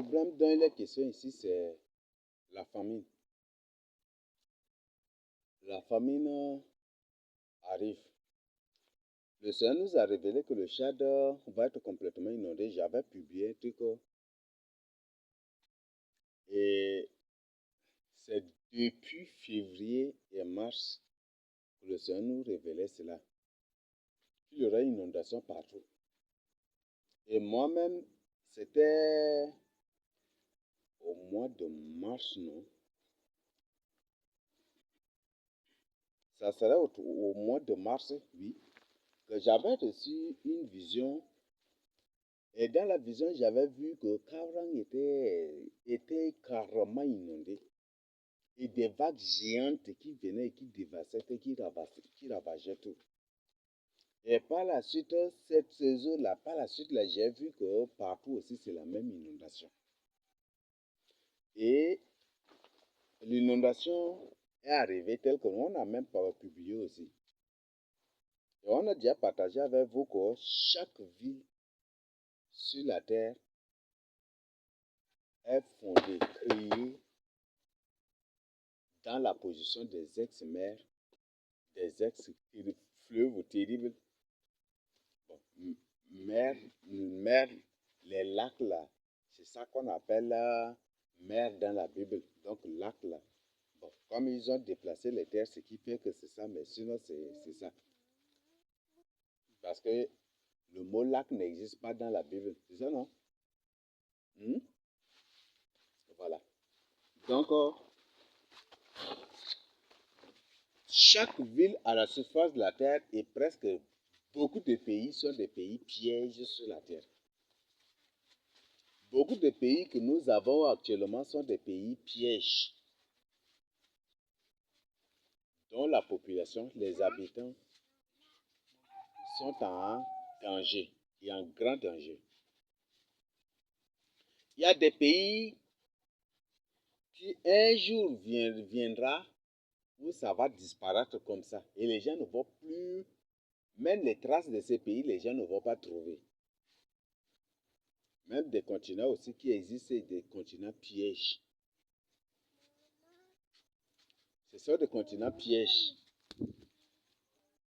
problème dont il est question ici, c'est la famine. La famine arrive. Le Seigneur nous a révélé que le Tchad va être complètement inondé. J'avais publié un truc et c'est depuis février et mars que le Seigneur nous révélait cela. Il y aura une inondation partout. Et moi-même, c'était au mois de mars, non? Ça serait au mois de mars, oui, que j'avais reçu une vision. Et dans la vision, j'avais vu que Kavrang était carrément inondé. Et des vagues géantes qui venaient et qui dévastaient et qui ravageaient tout. Et par la suite, cette saison-là, par la suite, là, j'ai vu que partout aussi, c'est la même inondation. Et l'inondation est arrivée telle que nous, on n'a même pas publié aussi. Et on a déjà partagé avec vous que chaque ville sur la terre est fondée, créée dans la position des ex-mers, des ex-fleuves terribles. Bon, mer, les lacs là, c'est ça qu'on appelle mer dans la Bible. Donc lac là. Bon, comme ils ont déplacé les terres, ce qui fait que c'est ça, mais sinon c'est ça. Parce que le mot lac n'existe pas dans la Bible. C'est ça, non? Hmm? Voilà. Donc, chaque ville à la surface de la terre et presque beaucoup de pays sont des pays pièges sur la terre. Beaucoup de pays que nous avons actuellement sont des pays pièges dont la population, les habitants sont en danger et en grand danger. Il y a des pays qui un jour viendra où ça va disparaître comme ça et les gens ne vont plus, même les traces de ces pays, les gens ne vont pas trouver. Même des continents aussi qui existent, des continents pièges. Ce sont des continents pièges.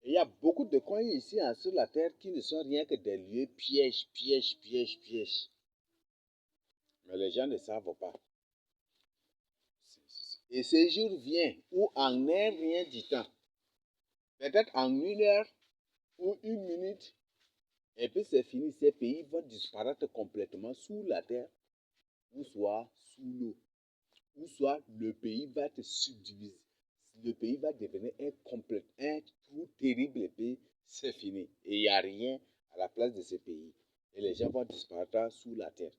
Et il y a beaucoup de coins ici sur la terre qui ne sont rien que des lieux pièges, pièges, pièges, pièges. Mais les gens ne savent pas. Et ce jour vient où en un rien du temps, peut-être en une heure ou une minute, et puis c'est fini, ces pays vont disparaître complètement sous la terre, ou soit sous l'eau, ou soit le pays va être subdivisé. Le pays va devenir un trou terrible, et puis c'est fini. Et il n'y a rien à la place de ce pays. Et les gens vont disparaître sous la terre.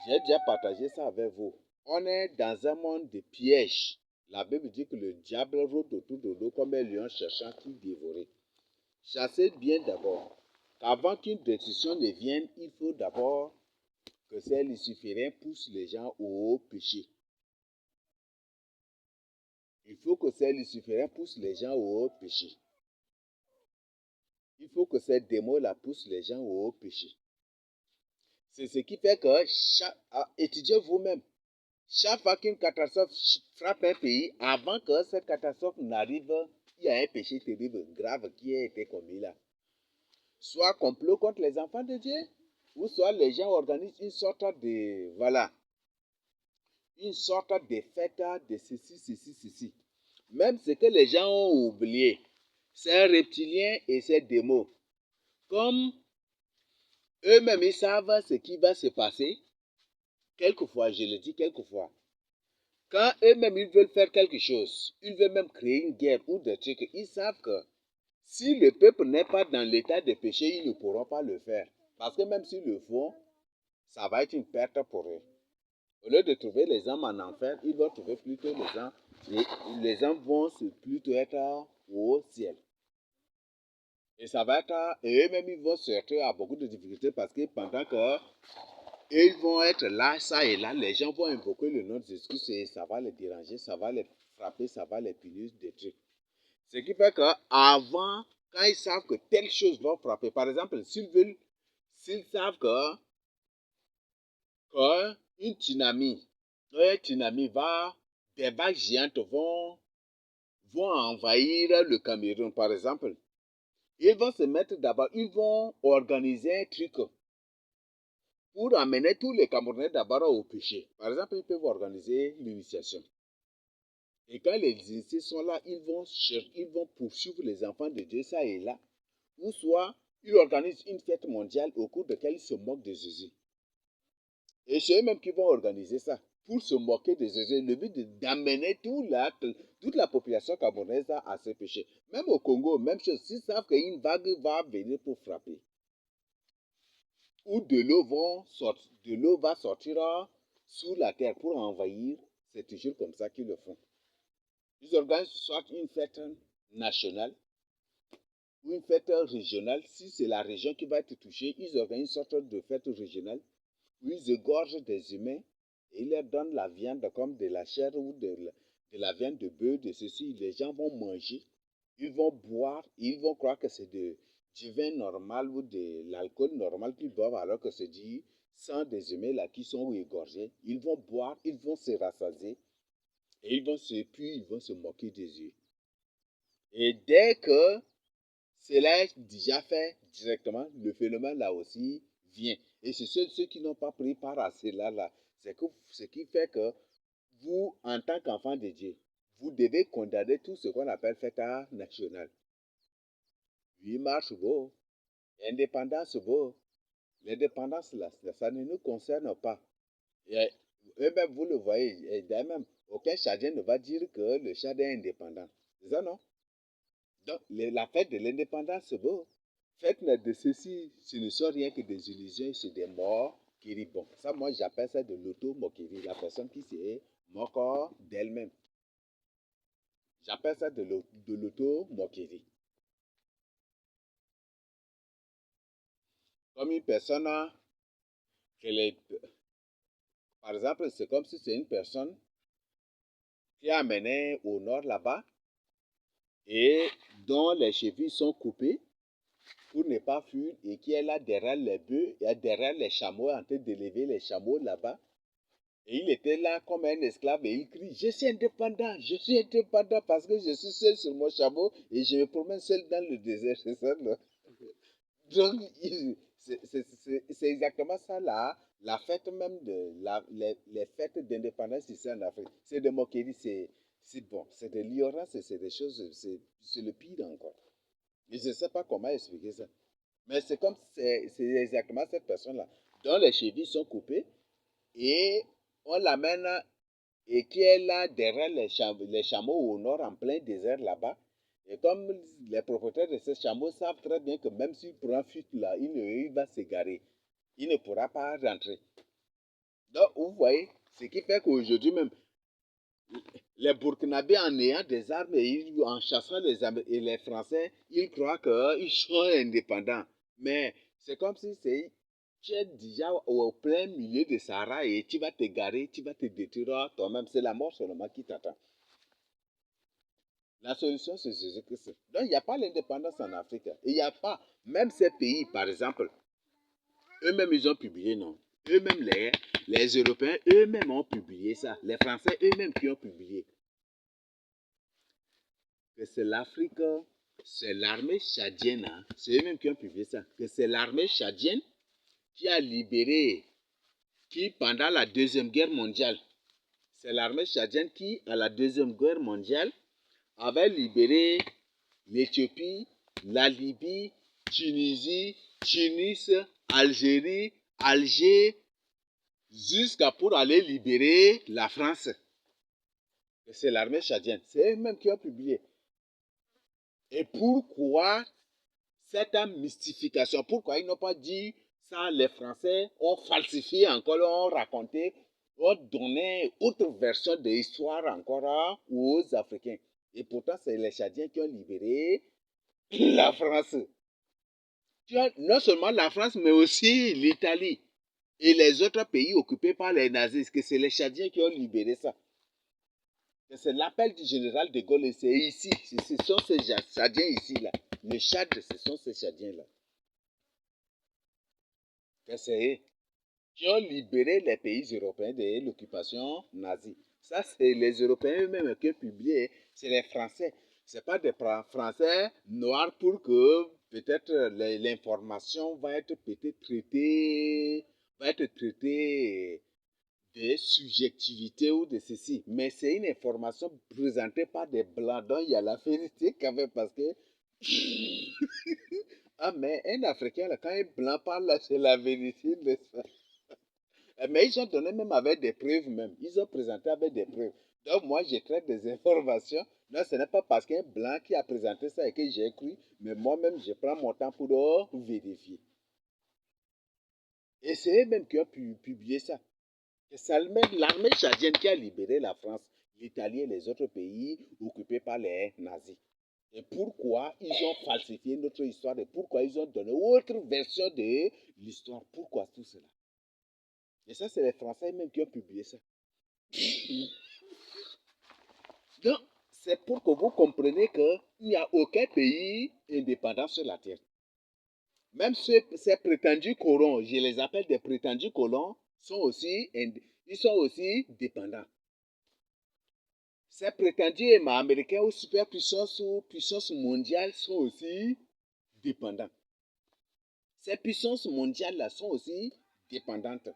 J'ai déjà partagé ça avec vous. On est dans un monde de pièges. La Bible dit que le diable rôde autour de nous comme un lion cherchant qui dévorer. Chassez bien d'abord. Qu'avant qu'une décision ne vienne, il faut d'abord que ces lucifériens poussent les gens au péché. Il faut que ces lucifériens poussent les gens au péché. Il faut que ces démons-là poussent les gens au péché. C'est ce qui fait que, étudiez vous-même, chaque fois qu'une catastrophe frappe un pays, avant que cette catastrophe n'arrive, il y a un péché terrible, grave qui a été commis là. Soit complot contre les enfants de Dieu, ou soit les gens organisent une sorte de, voilà, une sorte de fête de ceci, ceci, ceci. Même ce que les gens ont oublié, c'est un reptilien et c'est des mots. Comme eux-mêmes, ils savent ce qui va se passer, quelquefois, je le dis quelquefois, quand eux-mêmes, ils veulent faire quelque chose, ils veulent même créer une guerre ou des trucs, ils savent que si le peuple n'est pas dans l'état de péché, ils ne pourront pas le faire. Parce que même s'ils le font, ça va être une perte pour eux. Au lieu de trouver les âmes en enfer, ils vont trouver plutôt les âmes. Les âmes vont plutôt être au ciel. Et ça va être, et eux-mêmes, ils vont se heurter à beaucoup de difficultés parce que pendant que ils vont être là, ça et là, les gens vont invoquer le nom de Jésus et ça va les déranger, ça va les frapper, ça va les punir des trucs. Ce qui fait qu'avant, quand ils savent que telle chose va frapper, par exemple, s'ils savent que qu'une tsunami, des vagues géantes vont envahir le Cameroun, par exemple. Ils vont se mettre d'abord, ils vont organiser un truc pour amener tous les Camerounais d'abord au péché. Par exemple, ils peuvent organiser l'initiation. Et quand les initiés sont là, ils vont poursuivre les enfants de Dieu, ça et là. Ou soit, ils organisent une fête mondiale au cours de laquelle ils se moquent de Jésus. Et c'est eux-mêmes qui vont organiser ça pour se moquer de Jésus. Le but d'amener toute la population camerounaise à ce péché. Même au Congo, même chose. S'ils savent qu'une vague va venir pour frapper, ou de l'eau va sortir sous la terre pour envahir, c'est toujours comme ça qu'ils le font. Ils organisent soit une fête nationale ou une fête régionale. Si c'est la région qui va être touchée, ils organisent une sorte de fête régionale où ils égorgent des humains et ils leur donnent la viande comme de la chair ou de la viande de bœuf, de ceci. Les gens vont manger, ils vont boire, ils vont croire que c'est du vin normal ou de l'alcool normal qu'ils boivent alors que c'est du sang des humains là qui sont égorgés. Ils vont boire, ils vont se rassasier et puis ils vont se moquer des yeux. Et dès que cela est déjà fait directement, le phénomène là aussi vient. Et c'est ceux qui n'ont pas pris part à cela là. C'est ce qui fait que vous, en tant qu'enfant de Dieu, vous devez condamner tout ce qu'on appelle fête nationale. 8 mars, beau. Indépendance, beau. L'indépendance là, ça ne nous concerne pas. Et eux-mêmes, vous le voyez, et même, aucun Tchadien ne va dire que le Tchad est indépendant. C'est ça, non? Donc, la fête de l'indépendance, c'est beau. Fête de ceci, ce ne sont rien que des illusions, c'est des morts qui rient. Bon, ça, moi, j'appelle ça de l'auto-moquerie. La personne qui se moque d'elle-même. J'appelle ça de l'auto-moquerie. Comme une personne, par exemple, c'est comme si c'est une personne qui est amenée au nord là-bas et dont les chevilles sont coupées pour ne pas fuir et qui est là derrière les bœufs et derrière les chameaux en train d'élever les chameaux là-bas. Et il était là comme un esclave et il crie, je suis indépendant parce que je suis seul sur mon chameau et je me promène seul dans le désert. C'est ça, non? Donc, c'est exactement ça là. La fête même les fêtes d'indépendance ici en Afrique, c'est de moquerie, c'est bon, c'est de l'ignorance, c'est des choses, c'est le pire encore. Et je ne sais pas comment expliquer ça. Mais c'est exactement cette personne-là, dont les chevilles sont coupées et on l'amène et qui est là derrière les chameaux au nord en plein désert là-bas. Et comme les propriétaires de ces chameaux savent très bien que même s'il prend fuite là, il va s'égarer. Il ne pourra pas rentrer. Donc, vous voyez, ce qui fait qu'aujourd'hui même, les Burkinabés en ayant des armes et en chassant les Français, ils croient qu'ils sont indépendants. Mais c'est comme si tu es déjà au plein milieu de Sahara et tu vas t'égarer, tu vas te détruire toi-même. C'est la mort seulement qui t'attend. La solution, c'est Jésus-Christ. Donc, il n'y a pas l'indépendance en Afrique. Il n'y a pas, même ces pays, par exemple, eux-mêmes, ils ont publié, non? Eux-mêmes, les Européens, eux-mêmes ont publié ça. Les Français, eux-mêmes qui ont publié. Que c'est l'Afrique, c'est l'armée tchadienne, hein? C'est eux-mêmes qui ont publié ça. Que c'est l'armée tchadienne qui a libéré, qui pendant la Deuxième Guerre mondiale, c'est l'armée tchadienne qui, à la Deuxième Guerre mondiale, avait libéré l'Éthiopie, la Libye, Tunisie, Tunis, Algérie, Alger, jusqu'à pour aller libérer la France. C'est l'armée tchadienne. C'est eux-mêmes qui ont publié. Et pourquoi cette mystification? Pourquoi ils n'ont pas dit ça? Les Français ont falsifié encore, ont raconté, ont donné autre version de l'histoire encore aux Africains. Et pourtant, c'est les Tchadiens qui ont libéré la France. Non seulement la France, mais aussi l'Italie et les autres pays occupés par les nazis, que c'est les Tchadiens qui ont libéré ça. C'est l'appel du général de Gaulle, et c'est ici, ce sont ces Tchadiens ici, là. Le Tchad, ce sont ces Tchadiens-là. Que c'est eux. qui ont libéré les pays européens de l'occupation nazie. Ça, c'est les Européens eux-mêmes qui ont publié, c'est les Français. Ce n'est pas des Français noirs pour que peut-être l'information va être peut-être traitée de subjectivité ou de ceci. Mais c'est une information présentée par des blancs dont il y a la vérité quand même parce que ah mais un Africain là, quand un blanc parle là, c'est la vérité de ça. Mais ils ont donné même avec des preuves même. Ils ont présenté avec des preuves. Donc moi, je traite des informations. Non, ce n'est pas parce qu'un blanc qui a présenté ça et que j'ai cru, mais moi-même, je prends mon temps pour vérifier. Et c'est eux-mêmes qui ont publié ça. C'est l'armée tchadienne qui a libéré la France, l'Italie et les autres pays occupés par les nazis. Et pourquoi ils ont falsifié notre histoire et pourquoi ils ont donné autre version de l'histoire. Pourquoi tout cela? Et ça, c'est les Français même qui ont publié ça. Donc, c'est pour que vous compreniez qu'il n'y a aucun pays indépendant sur la Terre. Même ces prétendus colons, je les appelle des prétendus colons, ils sont aussi dépendants. Ces prétendus américains ou superpuissances ou puissances mondiales sont aussi dépendants. Ces puissances mondiales-là sont aussi dépendantes.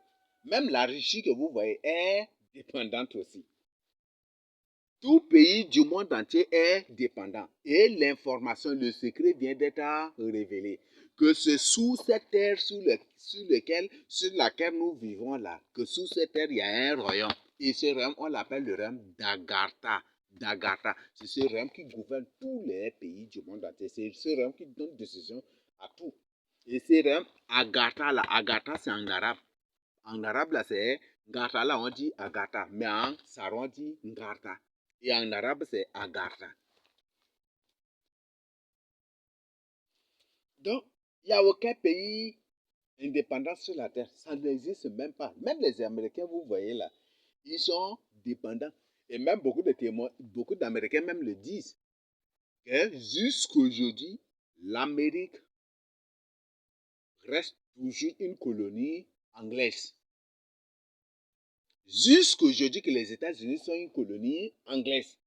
Même la Russie que vous voyez est dépendante aussi. Tout pays du monde entier est dépendant. Et l'information, le secret vient d'être révélé. Que c'est sous cette terre sur laquelle nous vivons là, que sous cette terre, il y a un royaume. Et ce royaume, on l'appelle le royaume d'Agartha. D'Agartha. C'est ce royaume qui gouverne tous les pays du monde entier. C'est ce royaume qui donne décision à tout. Et ce royaume, Agartha, là, Agartha, c'est en arabe. En arabe, là, c'est Gartha, là, on dit Agartha. Mais en sarou, on dit Ngartha. Et en arabe, c'est Agartha. Donc, il n'y a aucun pays indépendant sur la terre. Ça n'existe même pas. Même les Américains, vous voyez là, ils sont dépendants. Et même beaucoup de témoins, beaucoup d'Américains même le disent. Que jusqu'aujourd'hui, l'Amérique reste toujours une colonie anglaise. Jusqu'aujourd'hui que les États-Unis sont une colonie anglaise.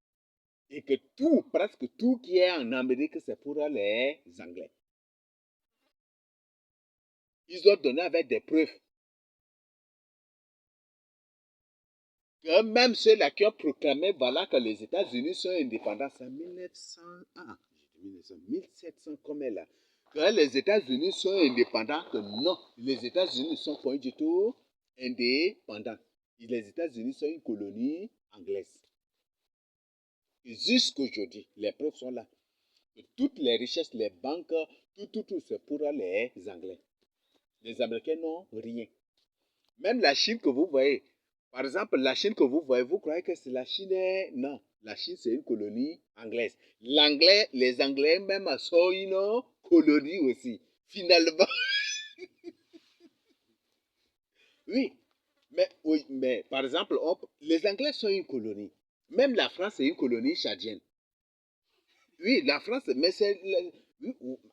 Et que tout, presque tout qui est en Amérique, c'est pour les Anglais. Ils ont donné avec des preuves. Que même ceux-là qui ont proclamé voilà, que les États-Unis sont indépendants, c'est en 1900, 1700 comme elle là. Que les États-Unis sont indépendants, que non, les États-Unis ne sont pas du tout indépendants. Les États-Unis sont une colonie anglaise. Et jusqu'aujourd'hui, les preuves sont là. Que toutes les richesses, les banques, tout, c'est pour les Anglais. Les Américains n'ont rien. Même la Chine que vous voyez, par exemple, la Chine que vous voyez, vous croyez que c'est la Chine? Non, la Chine c'est une colonie anglaise. Les Anglais même sont une colonie aussi. Finalement, oui, mais par exemple, les Anglais sont une colonie. Même la France est une colonie tchadienne. Oui, la France, mais c'est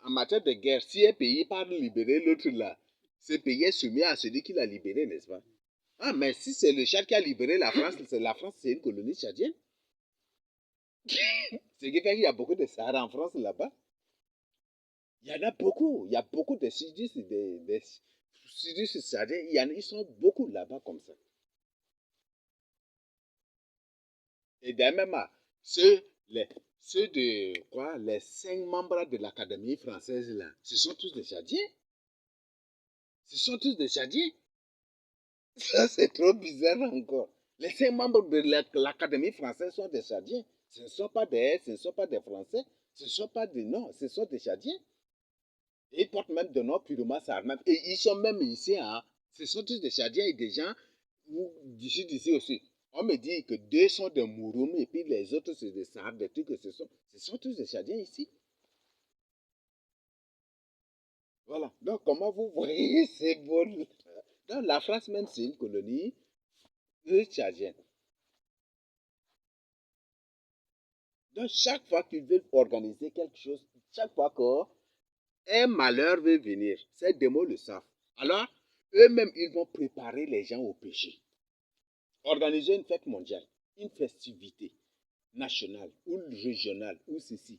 en matière de guerre, si un pays parle de libérer l'autre là, ce pays est soumis à celui qui l'a libéré, n'est-ce pas? Ah, mais si c'est le Tchad qui a libéré la France, c'est une colonie tchadienne. Ce qui fait qu'il y a beaucoup de Sahara en France là-bas. Il y en a beaucoup. Il y a beaucoup de sudistes, des sudistes tchadiens. Ils sont beaucoup là-bas comme ça. Et d'ailleurs même, les, ceux de quoi, les 5 membres de l'Académie française là, ce sont tous des Tchadiens. Ce sont tous des Tchadiens. Ça, c'est trop bizarre encore. Les 5 membres de l'Académie française sont des Tchadiens. Ce ne sont pas des Français. Ce ne sont pas des non, ce sont des Tchadiens. Et ils portent même de noms purement sarmèmes. Et ils sont même ici, hein. Ce sont tous des Tchadiens et des gens d'ici aussi. On me dit que 2 sont des Mouroum et puis les autres c'est des Sardes, des trucs que ce sont tous des Tchadiens ici. Voilà. Donc comment vous voyez ces beau. Dans la France même c'est une colonie tchadienne. Donc, chaque fois qu'ils veulent organiser quelque chose, chaque fois qu'un malheur veut venir, ces démons le savent. Alors, eux-mêmes, ils vont préparer les gens au péché. Organiser une fête mondiale, une festivité nationale ou régionale ou ceci.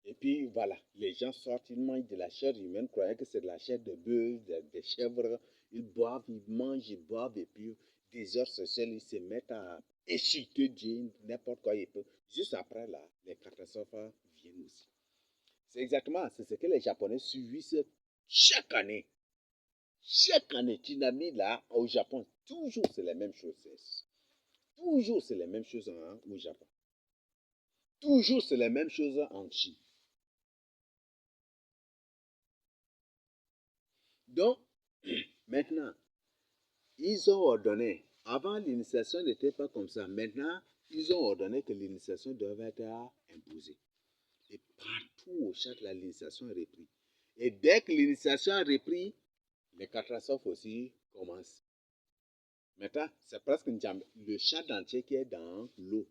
Et puis voilà, les gens sortent, ils mangent de la chair humaine, croyant que c'est de la chair de bœuf, de chèvre. Ils boivent, ils mangent, ils boivent, et puis des heures sociales, ils se mettent à insulter Dieu, n'importe quoi. Juste après, là, les catastrophes viennent aussi. C'est exactement, c'est ce que les Japonais subissent chaque année. Chaque année, Tsunami, là, au Japon, toujours c'est la même chose. Toujours c'est la même chose au Japon. Toujours c'est la même chose en Chine. Donc, maintenant, ils ont ordonné, avant l'initiation n'était pas comme ça, maintenant, ils ont ordonné que l'initiation devait être imposée. Et partout au Tchad, l'initiation a repris. Et dès que l'initiation a repris, les catastrophes aussi commencent. Maintenant, c'est presque le Tchad entier qui est dans l'eau.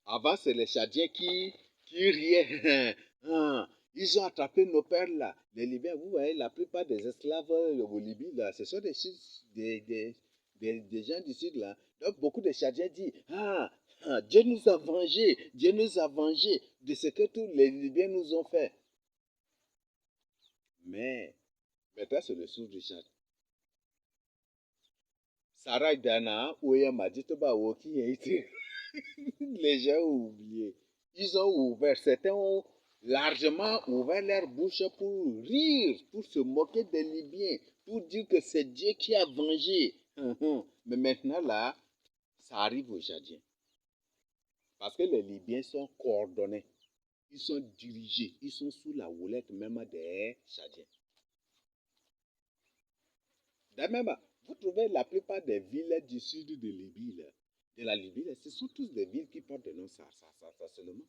Avant, c'est les Tchadiens qui riaient. Ah, ils ont attrapé nos pères là. Les Libyens, vous voyez, la plupart des esclaves au Libye, là, ce sont des gens du sud là. Donc, beaucoup de Tchadiens disent, Dieu nous a vengés, Dieu nous a vengés de ce que tous les Libyens nous ont fait. Mais, maintenant, c'est le sud du Tchad. Sarah Dana, Ouya Maditoba, Woki, les gens ont oublié. Ils ont ouvert, certains ont largement ouvert leur bouche pour rire, pour se moquer des Libyens, pour dire que c'est Dieu qui a vengé. Mais maintenant, là, ça arrive aux Tchadiens. Parce que les Libyens sont coordonnés, ils sont dirigés, ils sont sous la houlette même des Tchadiens. D'ailleurs, vous trouvez la plupart des villes du sud de Libye, là, de la Libye, là, ce sont tous des villes qui portent des noms ça seulement.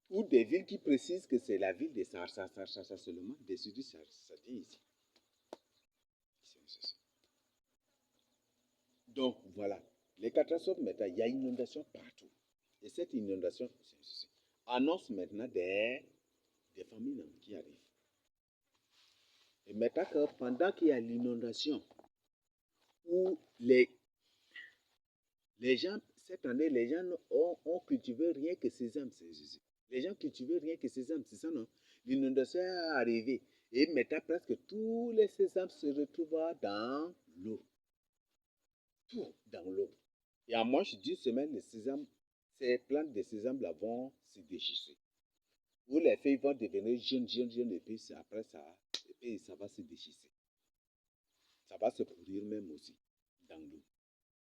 Ou des villes qui précisent que c'est la ville de Sarsa seulement, des sud ça dit ici. Donc voilà, les catastrophes maintenant, il y a inondation partout. Et cette inondation annonce maintenant des famines qui arrivent. Et maintenant que pendant qu'il y a l'inondation, où les gens, cette année, les gens ont cultivé rien que sésame. Les gens cultivaient rien que sésame, c'est ça, non? L'inondation est arrivée. Et maintenant, presque tous les sésames se retrouvent dans l'eau. Tout dans l'eau. Et en moins d'une semaine, les sésames, ces plantes de sésame là vont se déchisser. Où les feuilles vont devenir jaunes, et puis après ça, et puis ça va se déchisser. Ça va se pourrir même aussi dans l'eau.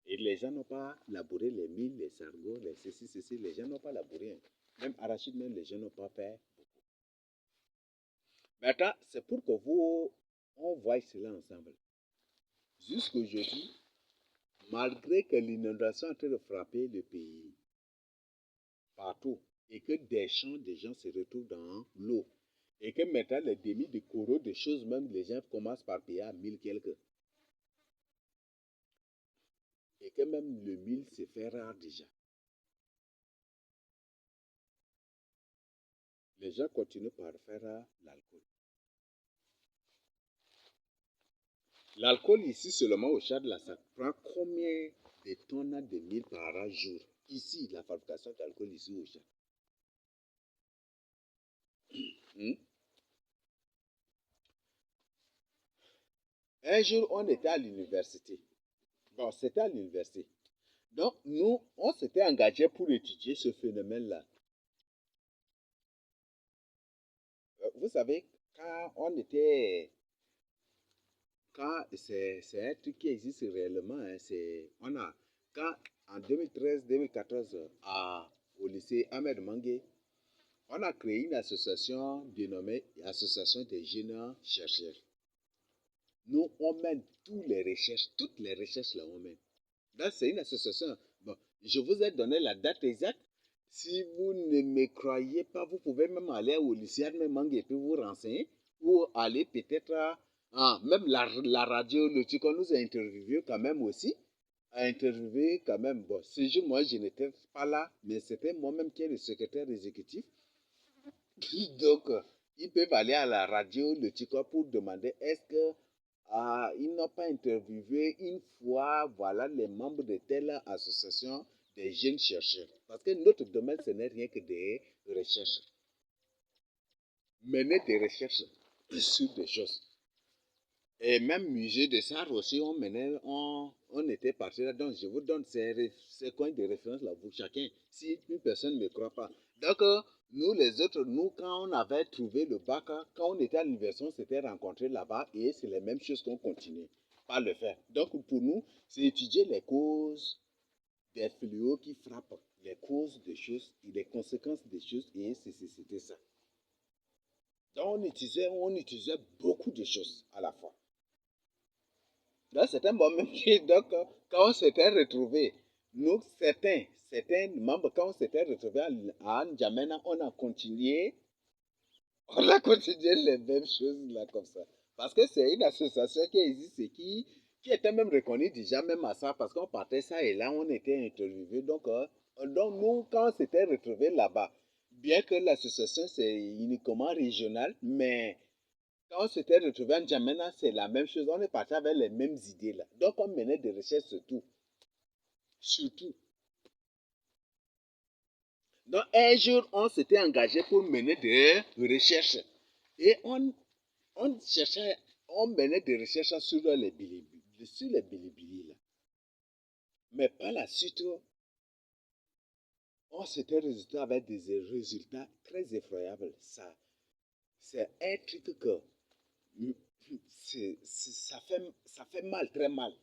Et les gens n'ont pas labouré les milles, les sargots, les ceci, les gens n'ont pas labouré. Même arachide, même les gens n'ont pas fait beaucoup. Maintenant, c'est pour que on voie cela ensemble. Jusqu'aujourd'hui, malgré que l'inondation est en train de frapper le pays partout, et que des champs de gens se retrouvent dans l'eau, et que maintenant les demi de coraux, des choses même, les gens commencent par payer à 1000 quelques. Et que même le 1000 se fait rare déjà. Les gens continuent par faire l'alcool. L'alcool ici seulement au Tchad, là, ça prend combien de tonnes de mille par jour? Ici, la fabrication d'alcool ici au Tchad. Hmm? Un jour, on était à l'université. Bon, c'était à l'université. Donc, nous, on s'était engagé pour étudier ce phénomène-là. Vous savez, quand on était... Quand c'est un truc qui existe réellement, hein, quand en 2013-2014, au lycée Ahmed Mangué, on a créé une association dénommée Association des jeunes chercheurs. Nous, on mène toutes les recherches là, on mène. Donc, c'est une association. Bon, je vous ai donné la date exacte. Si vous ne me croyez pas, vous pouvez même aller au lycée Ahmed Mangué et puis vous renseigner. Ou aller peut-être même la radio, le truc, on nous a interviewé quand même aussi. A interviewé quand même. Bon, ce jour, moi, je n'étais pas là, mais c'était moi-même qui est le secrétaire exécutif. Donc, Ils peuvent aller à la radio, le TikTok, pour demander est-ce que ils n'ont pas interviewé une fois, voilà, les membres de telle association des jeunes chercheurs. Parce que notre domaine, ce n'est rien que des recherches. Mener des recherches sur des choses. Et même musée de Sarre aussi, on était parti là. Donc, je vous donne ces coins de référence là pour chacun, si une personne ne me croit pas. Donc, nous les autres, nous, quand on avait trouvé le bac, quand on était à l'université, on s'était rencontrés là-bas et c'est les mêmes choses qu'on continue par le faire. Donc, pour nous, c'est étudier les causes des fléaux qui frappent, les causes des choses et les conséquences des choses, et c'était ça. Donc, on utilisait beaucoup de choses à la fois. Donc, c'est un bon métier. Donc, quand on s'était retrouvés, nous, certains membres, quand on s'était retrouvés à N'Djamena, on a continué les mêmes choses là, comme ça. Parce que c'est une association qui existe et qui était même reconnue déjà, même à ça, parce qu'on partait ça et là, on était interviewés. Donc nous, quand on s'était retrouvés là-bas, bien que l'association, c'est uniquement régional, mais quand on s'était retrouvé en N'Djamena, c'est la même chose. On est parti avec les mêmes idées là. Donc on menait des recherches sur tout. Surtout. Donc un jour, on s'était engagé pour mener des recherches. Et on cherchait, on menait des recherches sur les bilibili là. Mais par la suite, on s'était résulté avec des résultats très effroyables. Ça, c'est un truc que ça fait mal, très mal.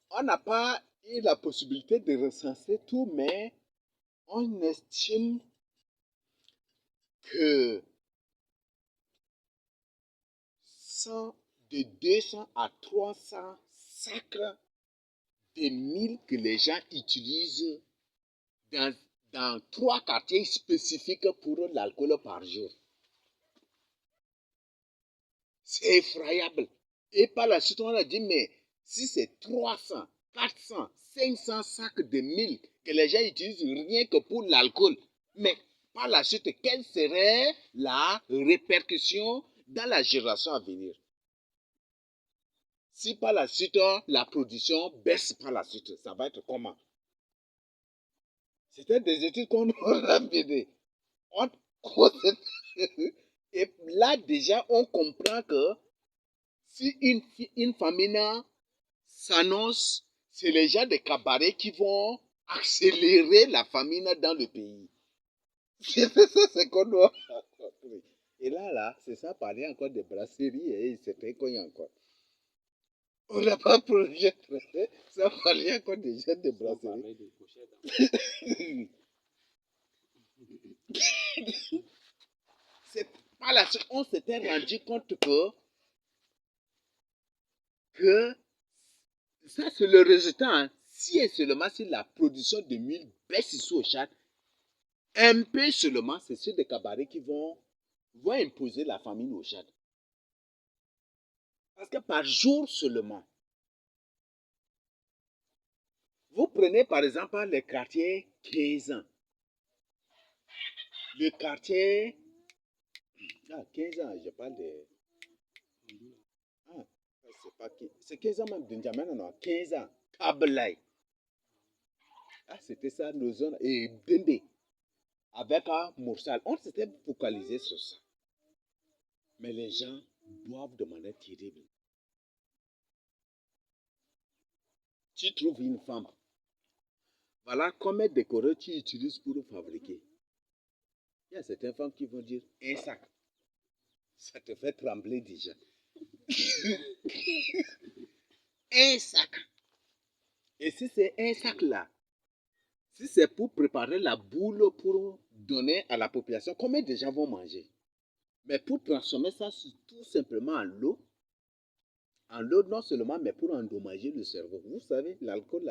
On n'a pas eu la possibilité de recenser tout, mais on estime que 100, de 200 à 300 sacs de mille que les gens utilisent dans, dans 3 quartiers spécifiques pour l'alcool par jour. C'est effroyable. Et par la suite, on a dit, mais si c'est 300, 400, 500 sacs de mille que les gens utilisent rien que pour l'alcool, mais par la suite, quelle serait la répercussion dans la génération à venir? Si par la suite, la production baisse par la suite, ça va être comment? C'était des études qu'on a menées. Et là, déjà, on comprend que si une famine s'annonce, c'est les gens des cabarets qui vont accélérer la famine dans le pays. C'est ça, c'est qu'on doit. Et là, c'est ça, parler encore de brasserie et c'était quoi encore. On n'a pas projet traité, ça parlait encore déjà de brasserie. C'est par la suite, on s'était rendu compte que ça, c'est le résultat. Hein. Si et seulement si la production de mille baisse ici au Tchad, un peu seulement, c'est ceux des cabarets qui vont imposer la famine au Tchad. Parce que par jour seulement, vous prenez par exemple le quartier 15 ans. Le quartier. 15 ans, je parle de. Ah, c'est pas 15. C'est 15 ans même de N'Djamena, non, 15 ans. Kablaï. Ah, c'était ça, nos zones. Et Bende. Avec un Moursal. On s'était focalisé sur ça. Mais les gens boivent de manière terrible. Tu trouves une femme. Voilà combien de décorés tu utilises pour fabriquer. Il y a certaines femmes qui vont dire un sac. Ça te fait trembler déjà. Un sac. Et si c'est un sac là, si c'est pour préparer la boule pour donner à la population, combien de gens vont manger? Mais pour transformer ça tout simplement en l'eau non seulement, mais pour endommager le cerveau. Vous savez, l'alcool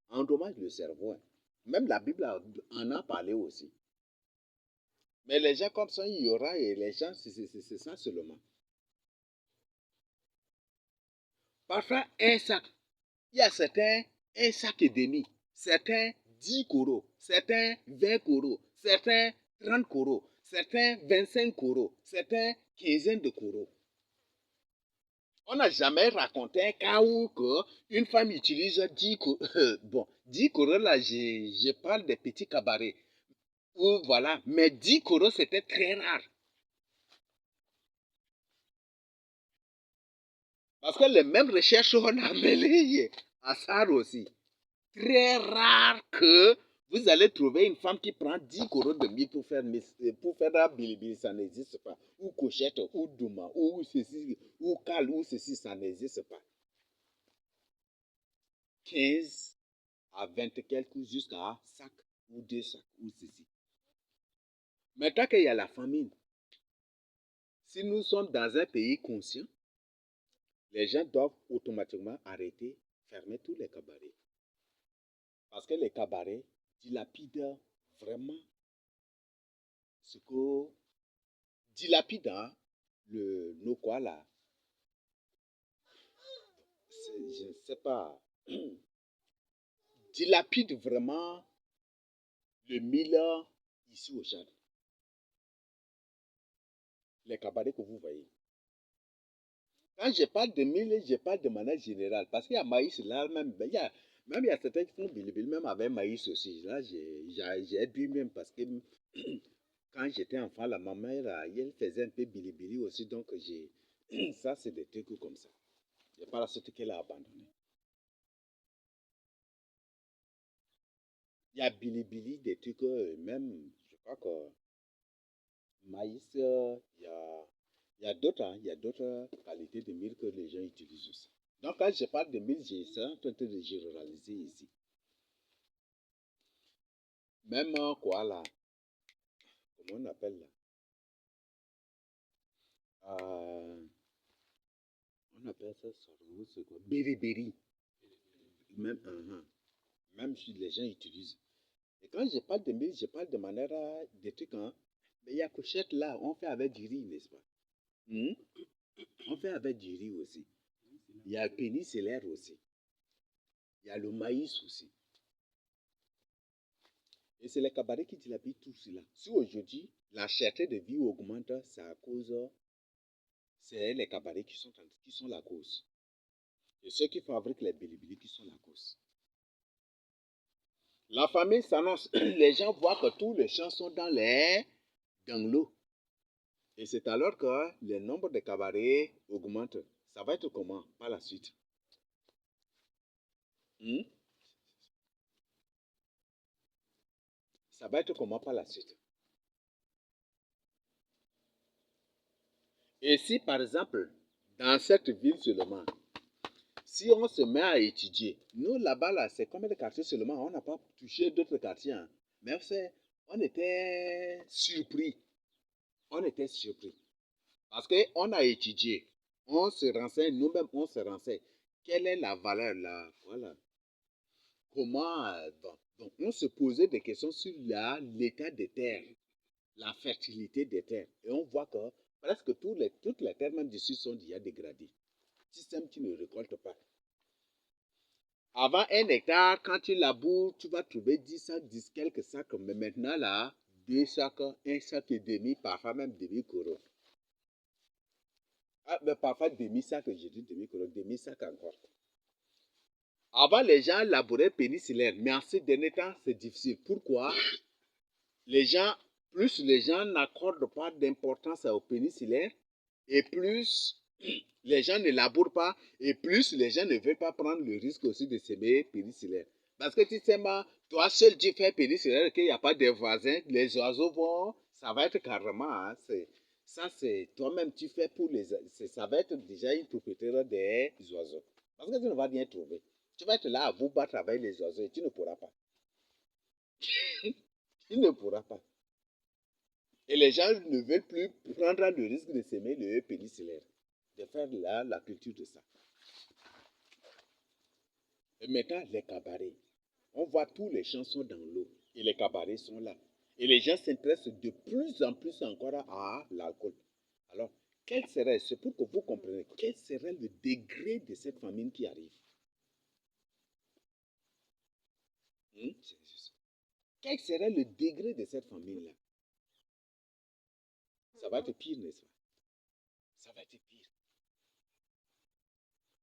endommage le cerveau. Hein. Même la Bible en a parlé aussi. Mais les gens comme ça, il y aura, et les gens, c'est ça seulement. Parfois, un sac, il y a certains, un sac et demi, certains 10 coraux, certains 20 coraux, certains 30 coraux, certains 25 coraux, certains quinzaine de coraux. On n'a jamais raconté un cas où une femme utilise 10 coraux. Bon, 10 coraux là, je parle des petits cabarets. Où, voilà, mais 10 coraux, c'était très rare. Parce que les mêmes recherches, on a mêlé à ça aussi. Très rare que vous allez trouver une femme qui prend 10 coraux de miel pour faire la bilibili, ça n'existe pas. Ou cochette, ou douma, ou ceci, ou cal, ou ceci, ça n'existe pas. 15 à 20 quelques jusqu'à sac, ou 2 sacs, ou ceci. Maintenant qu'il y a la famine, si nous sommes dans un pays conscient, les gens doivent automatiquement arrêter, fermer tous les cabarets. Parce que les cabarets dilapident vraiment ce que dilapident nos quoi là. Je ne sais pas. Dilapide vraiment le mille ici au Tchad. Les cabarets que vous voyez. Quand je parle de mille, je parle de manière générale. Parce qu'il y a maïs là, même il y a certains qui font bilibili, même avec maïs aussi. Là, j'ai bu même parce que quand j'étais enfant, ma mère, elle faisait un peu bilibili aussi. Donc, ça, c'est des trucs comme ça. Et par la suite qu'elle a abandonné. Il y a bilibili, des trucs, même, je crois que maïs, il y a d'autres, hein, il y a d'autres qualités de mil que les gens utilisent aussi. Donc, quand je parle de mil, j'ai en train de généraliser ici. Même quoi là, comment on appelle là? Euh, on appelle ça sorgho, c'est quoi? Beriberi. Même, même si les gens utilisent. Et quand je parle de mil, je parle de manière des trucs, hein. Mais il y a cochette là, on fait avec du riz, n'est-ce pas? Hmm? On fait avec du riz aussi. Il y a le pénicellère aussi. Il y a le maïs aussi. Et c'est les cabarets qui dilapident tout cela. Si aujourd'hui, la cherté de vie augmente, c'est à cause, c'est les cabarets qui sont la cause. Et ceux qui fabriquent les bilibili qui sont la cause. La famille s'annonce. Les gens voient que tous les champs sont dans l'eau. Et c'est alors que le nombre de cabarets augmente. Ça va être comment par la suite? Hmm? Ça va être comment par la suite? Et si par exemple, dans cette ville seulement, si on se met à étudier, nous là-bas, là, c'est combien de quartiers seulement? On n'a pas touché d'autres quartiers. Hein. Mais on était surpris. On était surpris. Parce qu'on a étudié. On se renseigne, nous-mêmes, on se renseigne. Quelle est la valeur là? Voilà. Comment. Donc, on se posait des questions sur l'état des terres, la fertilité des terres. Et on voit que presque toutes les terres, même d'ici, sont déjà dégradées. Système qui ne récolte pas. Avant un hectare, quand tu laboures, tu vas trouver 10 sacs, 10 quelques sacs. Mais maintenant, là, 2 sacs, un sac et demi, parfois même demi-coro. Ah, mais parfois demi-sac, je dis demi-coro, demi-sac encore. Avant, les gens labouraient pénicillin, mais en ces derniers temps, c'est difficile. Pourquoi? Les gens, plus les gens n'accordent pas d'importance au pénicillin, et plus les gens ne labourent pas, et plus les gens ne veulent pas prendre le risque aussi de s'aimer pénicillin. Parce que tu sais, toi seul tu fais pénicillin, qu'il n'y a pas de voisins, les oiseaux vont, ça va être carrément, hein, ça c'est toi-même tu fais pour ça va être déjà une propriétaire des oiseaux. Parce que tu ne vas rien trouver. Tu vas être là à vous battre avec les oiseaux et tu ne pourras pas. Tu ne pourras pas. Et les gens ne veulent plus prendre le risque de s'aimer le pénicillin, de faire la culture de ça. Et maintenant, les cabarets. On voit tous les champs sont dans l'eau et les cabarets sont là. Et les gens s'intéressent de plus en plus encore à l'alcool. Alors, quel serait, c'est pour que vous compreniez, quel serait le degré de cette famine qui arrive? quel serait le degré de cette famille-là? Ça va être pire, n'est-ce pas? Ça va être pire.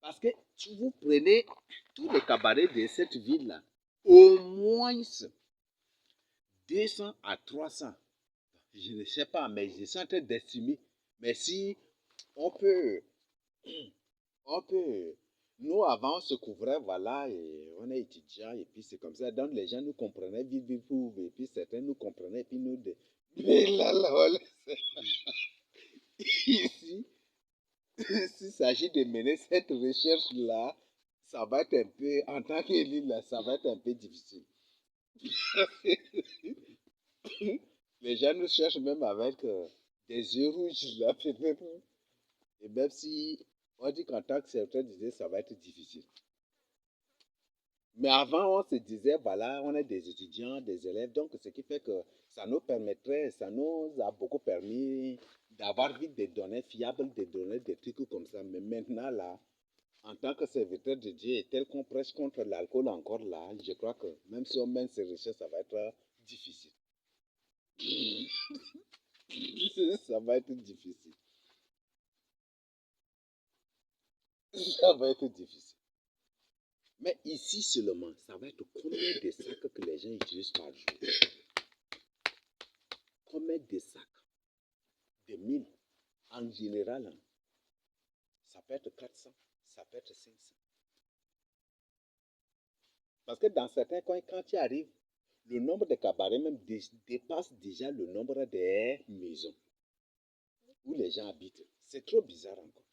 Parce que si vous prenez tous les cabarets de cette ville-là, au moins 200 à 300. Je ne sais pas, mais je suis en train d'estimer. Mais si on peut, on peut. Nous, avant, on se couvrait, voilà, et on est étudiants, et puis c'est comme ça. Donc, les gens nous comprenaient vite, vite, et puis certains nous comprenaient, et puis nous. Mais là, ici, s'il s'agit de mener cette recherche-là, ça va être un peu, en tant qu'élite, là, ça va être un peu difficile. Les gens nous cherchent même avec des yeux rouges, là, peut-être. Et même si on dit qu'en tant que certains disaient, ça va être difficile. Mais avant, on se disait, voilà, on est des étudiants, des élèves, donc ce qui fait que ça nous permettrait, ça nous a beaucoup permis d'avoir vite des données fiables, des données, des trucs comme ça. Mais maintenant, là, en tant que serviteur de Dieu, et tel qu'on prêche contre l'alcool encore là, je crois que même si on mène ces recherches, ça va être difficile. Ça va être difficile. Ça va être difficile. Mais ici seulement, ça va être combien de sacs que les gens utilisent par jour? Combien de sacs? De 1000. En général, hein, ça peut être 400, ça peut être 500. Parce que dans certains coins, quand tu arrives, le nombre de cabarets même dépasse déjà le nombre des maisons où les gens habitent. C'est trop bizarre encore.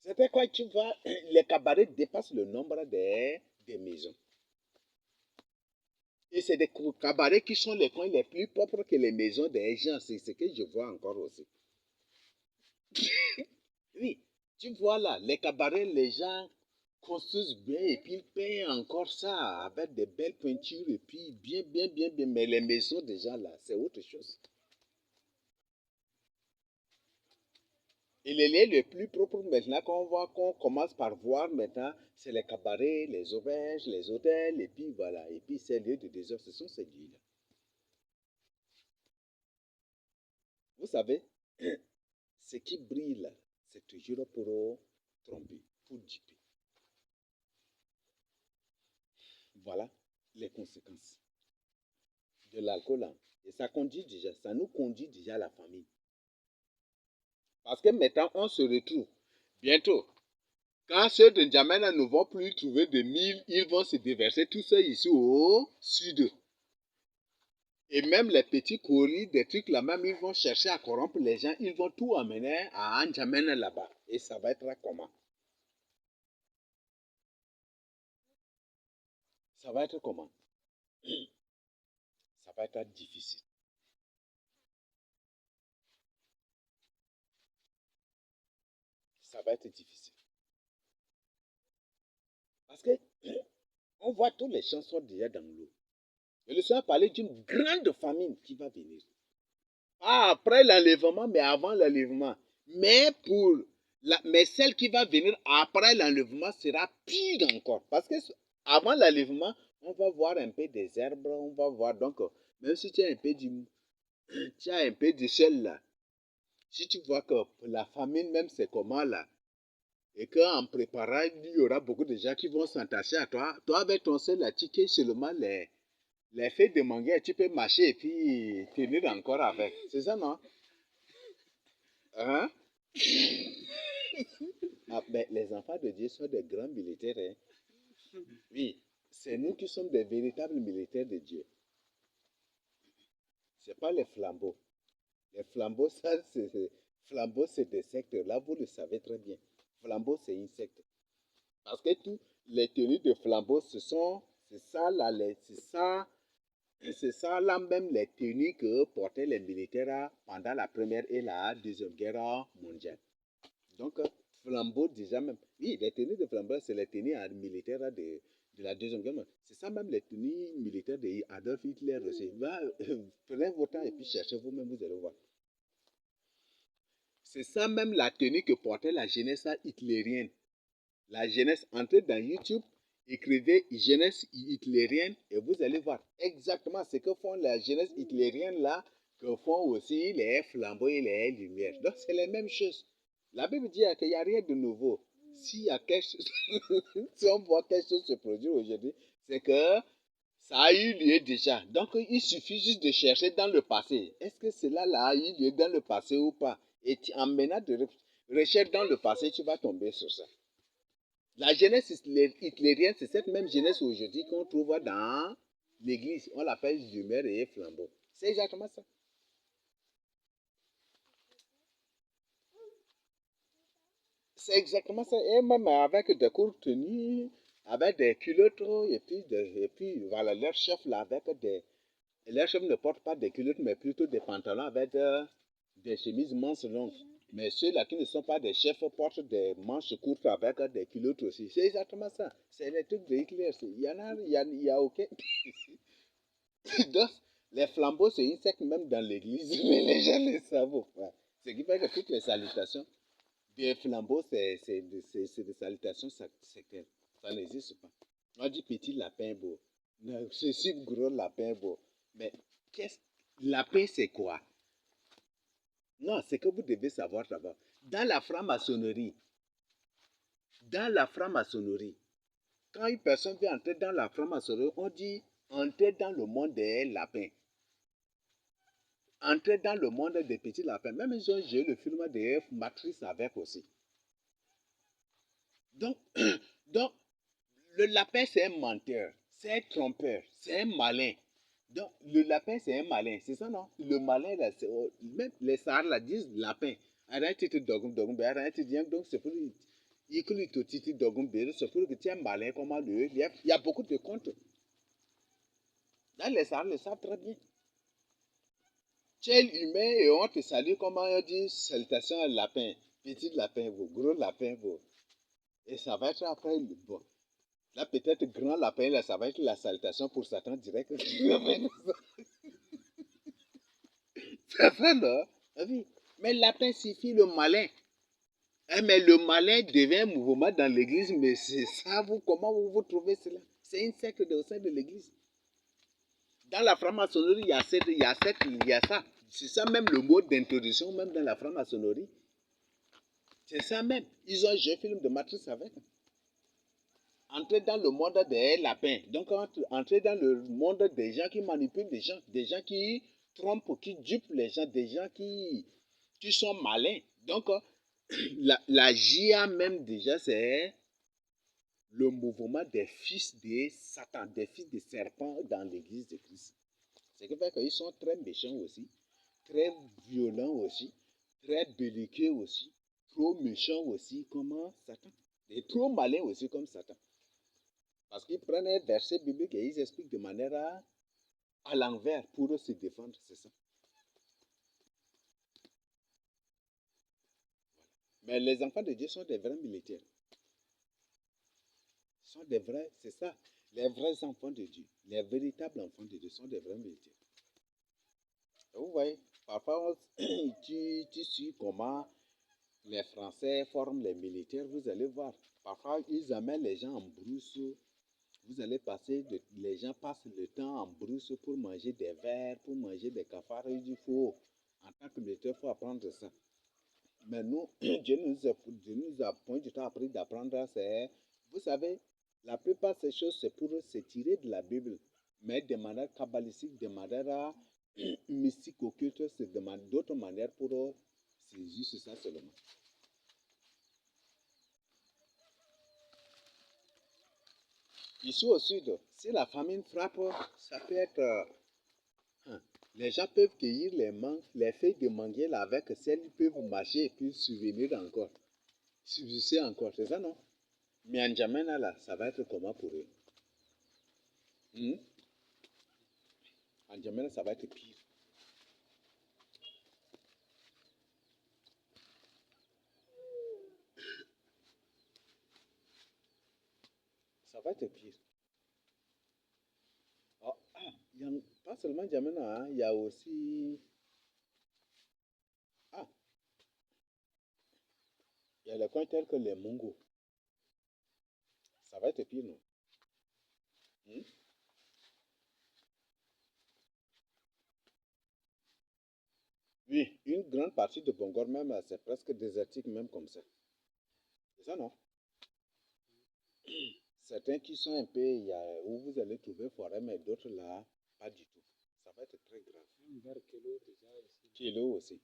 Certains coins, tu vas, les cabarets dépassent le nombre des maisons. Et c'est des cabarets qui sont les coins les plus propres que les maisons des gens. C'est ce que je vois encore aussi. Oui, tu vois là, les cabarets, les gens construisent bien et puis ils peignent encore ça avec des belles peintures et puis bien, bien, bien, bien. Mais les maisons déjà là, c'est autre chose. Et les lieux les plus propres maintenant qu'on voit, qu'on commence par voir maintenant, c'est les cabarets, les auberges, les hôtels, et puis voilà. Et puis ces lieux de désordre, ce sont ces lieux-là. Vous savez, ce qui brille là, c'est toujours pour tromper, pour duper. Voilà les conséquences de l'alcool. Hein. Et ça conduit déjà, ça nous conduit déjà à la famille. Parce que maintenant, on se retrouve bientôt. Quand ceux de N'Djamena ne vont plus trouver de mille, ils vont se déverser tout ça ici au sud. Et même les petits courriers, des trucs là, même ils vont chercher à corrompre les gens, ils vont tout amener à N'Djamena là-bas. Et ça va être comment? Ça va être comment? Ça va être difficile. Ça va être difficile. Parce que on voit toutes les chansons déjà dans l'eau. Et le Seigneur parlait d'une grande famine qui va venir. Pas après l'enlèvement, mais avant l'enlèvement. Mais celle qui va venir après l'enlèvement sera pire encore. Parce que avant l'enlèvement, on va voir un peu des herbes, on va voir donc, même si tu as un peu tu as un peu de sel là, si tu vois que la famine même c'est comment là, et qu'en préparant, il y aura beaucoup de gens qui vont s'attacher à toi, toi avec ton sel là, tu quittes seulement les feuilles de mangue, tu peux marcher et puis tenir encore avec. C'est ça, non? Hein? Ah, ben, les enfants de Dieu sont des grands militaires. Hein. Oui, c'est nous qui sommes des véritables militaires de Dieu. Ce n'est pas les flambeaux. Les flambeaux, ça, flambeaux, c'est des sectes. Là, vous le savez très bien. Flambeau, c'est une secte. Parce que tous les tenues de flambeau, c'est ça, là, c'est ça, là, même les tenues que portaient les militaires pendant la Première et la Deuxième Guerre mondiale. Donc, flambeau déjà même. Oui, les tenues de flambeau, c'est les tenues militaires de la Deuxième Guerre mondiale. C'est ça même les tenues militaires d'Adolf Hitler aussi. Prenez votre temps et puis cherchez vous-même, vous allez voir. C'est ça même la tenue que portait la jeunesse hitlérienne. La jeunesse, entrez dans YouTube écrivez jeunesse hitlérienne et vous allez voir exactement ce que font la jeunesse hitlérienne là, que font aussi les flambeaux et les lumières. Donc c'est les mêmes choses. La Bible dit qu'il n'y a rien de nouveau. S'il y a quelque chose, si on voit quelque chose se produire aujourd'hui, c'est que ça a eu lieu déjà. Donc il suffit juste de chercher dans le passé. Est-ce que cela a eu lieu dans le passé ou pas? Et en menant de recherche dans le passé, tu vas tomber sur ça. La jeunesse hitlérienne, c'est cette même jeunesse aujourd'hui qu'on trouve dans l'église. On l'appelle lumière et flambeau. C'est exactement ça. C'est exactement ça. Et même avec des courtes tenues, avec des culottes, et puis voilà, leur chef là, avec des. Leur chef ne porte pas des culottes, mais plutôt des pantalons avec des chemises manches longues. Mais ceux-là qui ne sont pas des chefs portent des manches courtes avec des culottes aussi. C'est exactement ça. C'est les trucs de Hitler. Il y en a, il y a aucun. Donc, les flambeaux, c'est une secte même dans l'église, mais les gens ne le savent pas. Ce qui fait que toutes les salutations des flambeaux, c'est des salutations sectaires. Ça n'existe pas. On dit petit lapin beau. Non, c'est si gros lapin beau. Mais qu'est-ce lapin, c'est quoi? Non, c'est que vous devez savoir d'abord. Dans la franc-maçonnerie, quand une personne veut entrer dans la franc-maçonnerie, on dit entrer dans le monde des lapins. Entrer dans le monde des petits lapins. Même ils ont joué le film de Matrice avec aussi. Donc, donc le lapin, c'est un menteur, c'est un trompeur, c'est un malin. Donc, le lapin, c'est un malin, c'est ça, non? Le malin, là, même les Sahara là, disent lapin. Arrête dogum dogum, arrête donc c'est pour c'est pour que tu es malin comme lui. Il y a beaucoup de contes. Dans les Sahara, le savent très bien. Tu es humain et on te salue, comment on dit, salutations à lapin, petit lapin, gros lapin, et ça va être après, bon. Là, peut-être grand lapin, là, ça va être la salutation pour Satan direct. C'est ça, là. Oui. Mais lapin signifie le malin. Eh, mais le malin devient un mouvement dans l'église, mais c'est ça, comment vous trouvez cela? C'est une secte au sein de l'église. Dans la franc-maçonnerie, il y a ça. C'est ça même le mot d'introduction, même dans la franc-maçonnerie. C'est ça même. Ils ont joué un film de Matrice avec. Entrer dans le monde des lapins. Donc, entrer dans le monde des gens qui manipulent des gens qui trompent, qui dupent les gens, des gens qui sont malins. Donc, la GIA même déjà, c'est le mouvement des fils de Satan, des fils de serpent dans l'église de Christ. Ce qui fait qu'ils sont très méchants aussi, très violents aussi, très belliqueux aussi, trop méchants aussi comme Satan. Et trop malins aussi comme Satan. Parce qu'ils prennent un verset biblique et ils expliquent de manière à l'envers pour se défendre, c'est ça. Mais les enfants de Dieu sont des vrais militaires. Sont des vrais, c'est ça. Les vrais enfants de Dieu, les véritables enfants de Dieu sont des vrais militaires. Et vous voyez, parfois, tu suis comment les Français forment les militaires, vous allez voir. Parfois, ils amènent les gens en brousse. Vous allez les gens passent le temps en brousse pour manger des vers, pour manger des cafards. Il faut, en tant que militaire, il faut apprendre ça. Mais nous, Dieu nous a point du temps appris d'apprendre, c'est, vous savez, la plupart de ces choses, c'est pour se tirer de la Bible, mais de manière kabbalistique, de manière mystique, occulte, c'est d'autres manières pour c'est juste ça seulement. Ici au sud, si la famine frappe, ça peut être les gens peuvent cueillir les feuilles de manguier là avec celles, ils peuvent marcher et puis subvenir encore. Subsister encore, c'est ça non? Mais en N'Djamena là, ça va être comment pour eux? Hmm? En N'Djamena, ça va être pire. Ça va être pire. Oh, pas seulement N'Djamena, hein, il y a aussi. Ah, il y a les coins tels que les Mongos. Ça va être pire, non? Hmm? Oui, une grande partie de Bangor même, c'est presque désertique même comme ça. C'est ça, non? Certains qui sont un peu, où vous allez trouver forêt, mais d'autres là, pas du tout. Ça va être très grave. Même vers Kelo déjà aussi. Kelo aussi.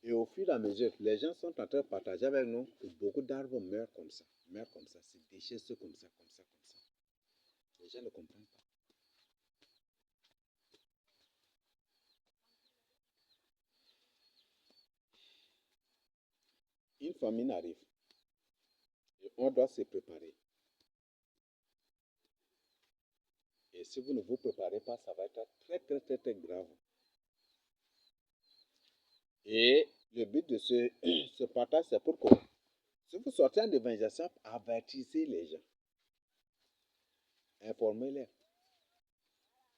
Et au fur et à mesure, les gens sont en train de partager avec nous que beaucoup d'arbres meurent comme ça, se déchaissent comme ça, comme ça, comme ça. Les gens ne comprennent pas. Une famine arrive et on doit se préparer. Et si vous ne vous préparez pas, ça va être très, très, très, très grave. Et le but de ce partage, c'est pourquoi si vous sortez en évangélisation, avertissez les gens, informez-les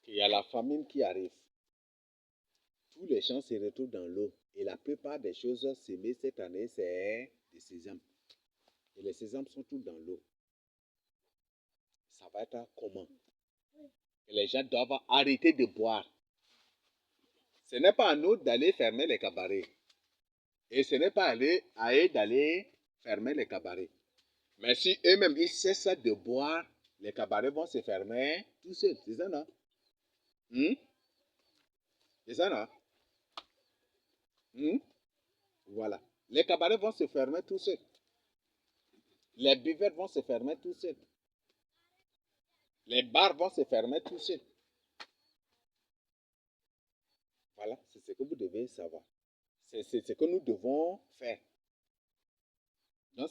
qu'il y a la famine qui arrive. Tous les champs se retrouvent dans l'eau. Et la plupart des choses semées cette année, c'est des sésames. Et les sésames sont tous dans l'eau. Ça va être comment? Et les gens doivent arrêter de boire. Ce n'est pas à nous d'aller fermer les cabarets. Et ce n'est pas à eux d'aller fermer les cabarets. Mais si eux-mêmes ils cessent de boire, les cabarets vont se fermer tout seuls. C'est ça, non? Hmm? C'est ça, non? Hmm? Voilà. Les cabarets vont se fermer tout seuls. Les buvettes vont se fermer tout seuls. Les bars vont se fermer tout seuls. Voilà, c'est ce que vous devez savoir. C'est ce que nous devons faire. Donc,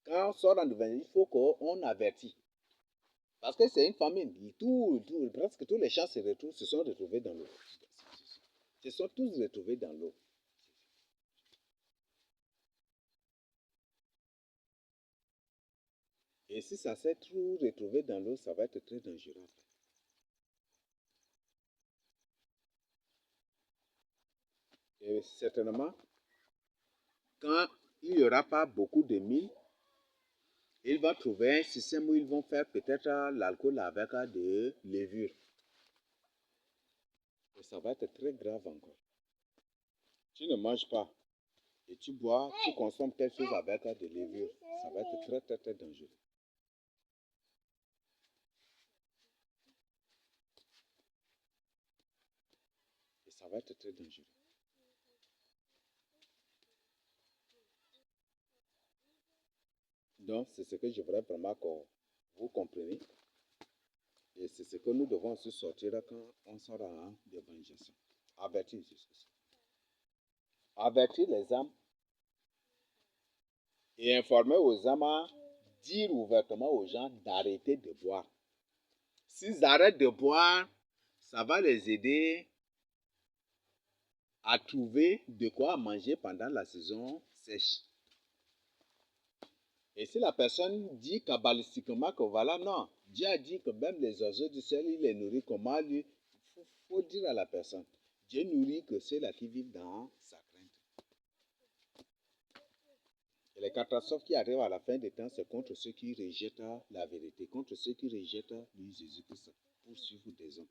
quand on sort en devenir, il faut qu'on avertit. Parce que c'est une famine. Presque tous les champs se sont retrouvés dans l'eau. Se sont tous retrouvés dans l'eau. Et si ça s'est tout retrouvé dans l'eau, ça va être très dangereux. Et certainement, quand il n'y aura pas beaucoup de mille, ils vont trouver un système où ils vont faire peut-être l'alcool avec de levure. Et ça va être très grave encore. Tu ne manges pas et tu bois, tu consommes quelque chose avec de levure. Ça va être très, très, très dangereux. Et ça va être très dangereux. Donc, c'est ce que je voudrais vraiment que vous compreniez. Et c'est ce que nous devons aussi sortir quand on sort en évangélisation. Avertir, avertir les âmes et informer aux âmes, dire ouvertement aux gens d'arrêter de boire. S'ils arrêtent de boire, ça va les aider à trouver de quoi manger pendant la saison sèche. Et si la personne dit kabbalistiquement que voilà, non, Dieu a dit que même les oiseaux du ciel, il les nourrit comment lui, faut dire à la personne, Dieu nourrit que ceux-là qui vivent dans sa crainte. Et les catastrophes qui arrivent à la fin des temps, c'est contre ceux qui rejettent la vérité, contre ceux qui rejettent lui Jésus-Christ pour suivre des hommes,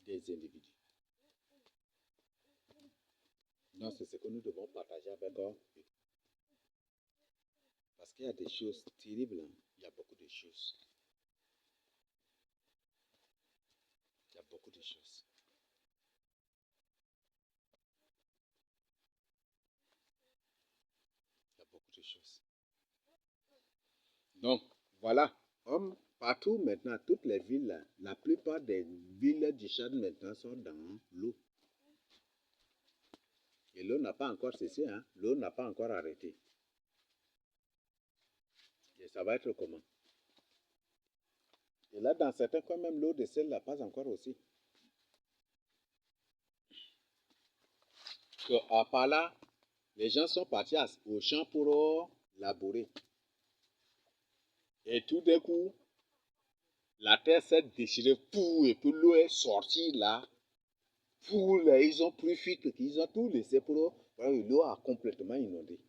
des individus. Donc c'est ce que nous devons partager avec eux. Parce qu'il y a des choses terribles, hein. Il y a beaucoup de choses. Il y a beaucoup de choses. Il y a beaucoup de choses. Donc, voilà. Partout maintenant, toutes les villes, la plupart des villes du Tchad maintenant sont dans l'eau. Et l'eau n'a pas encore cessé, hein. L'eau n'a pas encore arrêté. Et ça va être comment? Et là, dans certains cas, même l'eau de sel n'a pas encore aussi. Que, à part là, les gens sont partis au champ pour labourer. Et tout d'un coup, la terre s'est déchirée, et puis l'eau est sortie là. Ils ont pris fuite, ils ont tout laissé pour l'eau a complètement inondé.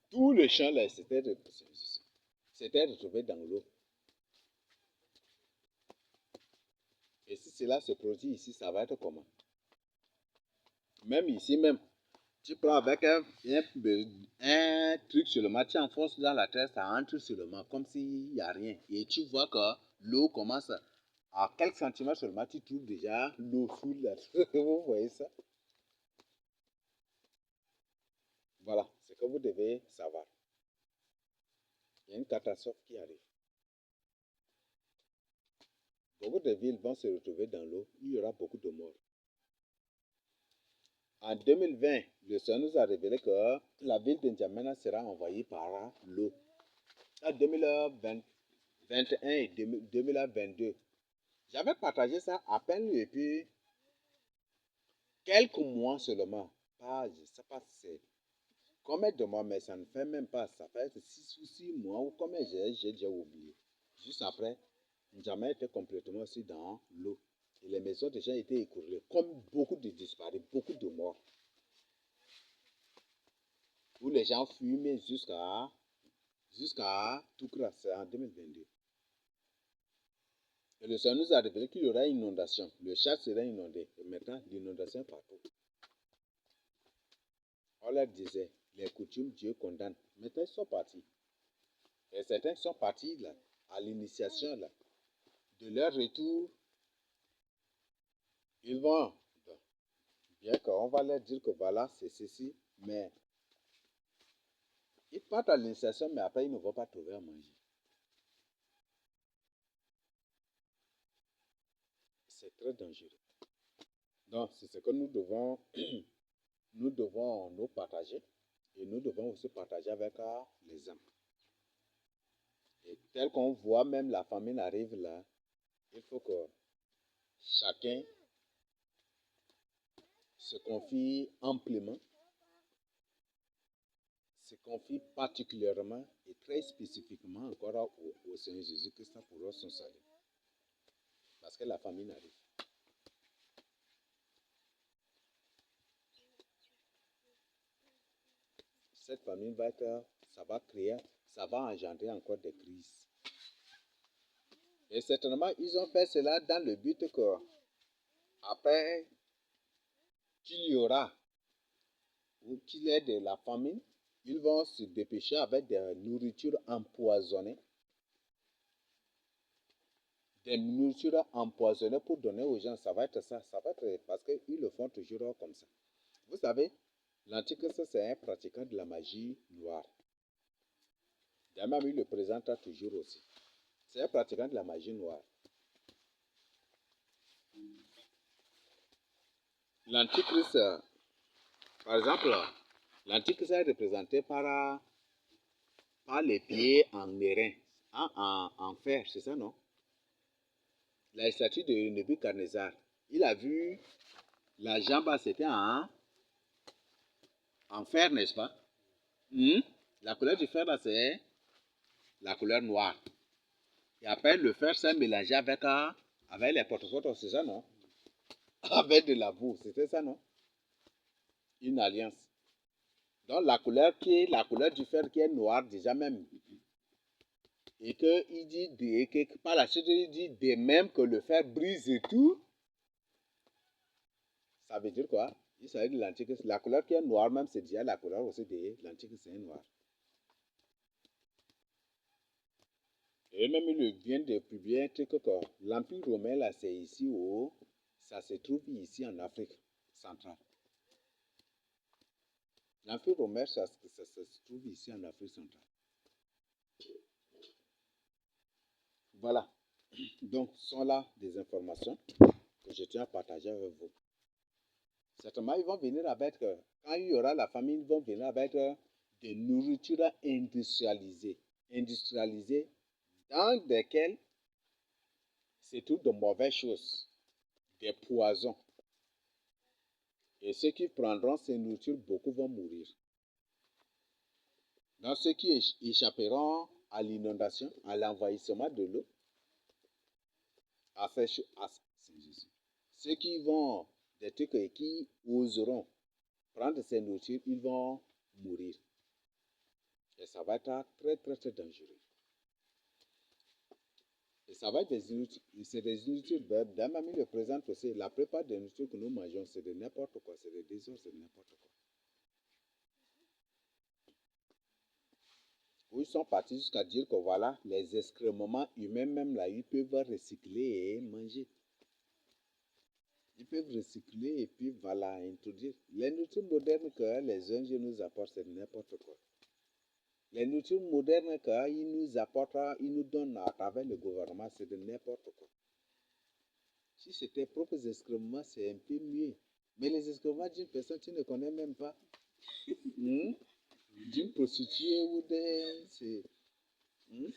Tout le champ là, c'était s'étaient retrouvés dans l'eau. Et si cela se produit ici, ça va être comment? Même ici, même, tu prends avec un truc seulement, tu enfonces dans la terre, ça entre seulement, comme s'il n'y a rien. Et tu vois que l'eau commence à quelques centimètres seulement, tu trouves déjà l'eau sous la terre. Vous voyez ça? Voilà, c'est ce que vous devez savoir. Il y a une catastrophe qui arrive. Beaucoup de villes vont se retrouver dans l'eau. Il y aura beaucoup de morts. En 2020, le Seigneur nous a révélé que la ville de N'Djamena sera envahie par l'eau. En 2021 et 2022, j'avais partagé ça à peine et puis quelques mois seulement. Pas, je ne sais pas si c'est combien de mois, mais ça ne fait même pas. Ça fait 6 ou 6 mois ou combien j'ai déjà oublié. Juste après, N'Djamena était complètement aussi dans l'eau. Et les maisons des gens étaient écroulées. Comme beaucoup de disparus, beaucoup de morts. Où les gens fument jusqu'à Toukra, c'est en 2022. Et le Seigneur nous a révélé qu'il y aura une inondation. Le Tchad sera inondé. Et maintenant, l'inondation partout. On leur disait, les coutumes, Dieu condamne. Maintenant, ils sont partis. Et certains sont partis là, à l'initiation là. De leur retour, ils vont, bien qu'on va leur dire que voilà, c'est ceci, mais ils partent à l'initiation, mais après, ils ne vont pas trouver à manger. C'est très dangereux. Donc, c'est ce que nous devons nous partager et nous devons aussi partager avec les hommes. Et tel qu'on voit, même la famine arrive là, il faut que chacun se confie amplement, se confie particulièrement et très spécifiquement encore au Seigneur Jésus-Christ pour son salut. Parce que la famine arrive. Cette famine va être, ça va créer, ça va engendrer encore des crises. Et certainement, ils ont fait cela dans le but que, après qu'il y aura ou qu'il y ait de la famine, ils vont se dépêcher avec des nourritures empoisonnées. Des nourritures empoisonnées pour donner aux gens. Ça va être ça. Ça va être parce qu'ils le font toujours comme ça. Vous savez, l'Antichrist, c'est un pratiquant de la magie noire. D'ailleurs, il le présente toujours aussi. C'est un pratiquant de la magie noire. L'Antichrist, par exemple, l'Antichrist est représenté par les pieds en airain, en fer, c'est ça, non? La statue de Nebuchadnezzar. Il a vu la jambe, c'était en fer, n'est-ce pas? La couleur du fer, là, c'est la couleur noire. Et après, le fer s'est mélangé avec les porte-photos, c'est ça, non? Avec de la boue, c'était ça, non? Une alliance. Donc, la couleur du fer qui est noire, déjà même. Et qu'il dit, et que par la suite, il dit de même que le fer brise et tout. Ça veut dire quoi? Il s'agit de l'Antichrist. La couleur qui est noire, même, c'est déjà la couleur aussi de l'Antichrist, c'est noir. Et même, il vient de publier un truc que l'Empire romain, là, c'est ici où ça se trouve ici en Afrique centrale. L'Empire romain, ça se trouve ici en Afrique centrale. Voilà. Donc, ce sont là des informations que je tiens à partager avec vous. Certainement, ils vont venir avec, quand il y aura la famine, ils vont venir avec des nourritures industrialisées. Industrialisées dans lesquelles se trouvent de mauvaises choses, des poisons. Et ceux qui prendront ces nourritures, beaucoup vont mourir. Dans ceux qui échapperont à l'inondation, à l'envahissement de l'eau, ceux qui vont, des trucs qui oseront prendre ces nourritures, ils vont mourir. Et ça va être très, très, très dangereux. Et ça va être des inutiles. C'est des inutiles. Dame Mamie le présente aussi. La plupart des nourritures que nous mangeons, c'est de n'importe quoi. C'est des désordres, c'est de n'importe quoi. Où ils sont partis jusqu'à dire que voilà, les excréments humains, même là, ils peuvent recycler et manger. Ils peuvent recycler et puis voilà, introduire. Les nourritures modernes que les ONG nous apportent, c'est n'importe quoi. Les nourritures modernes qu'ils nous apportent, ils nous donnent à travers le gouvernement, c'est de n'importe quoi. Si c'est tes propres excréments, c'est un peu mieux. Mais les excréments d'une personne que tu ne connais même pas, hmm, d'une prostituée ou des... Hmm.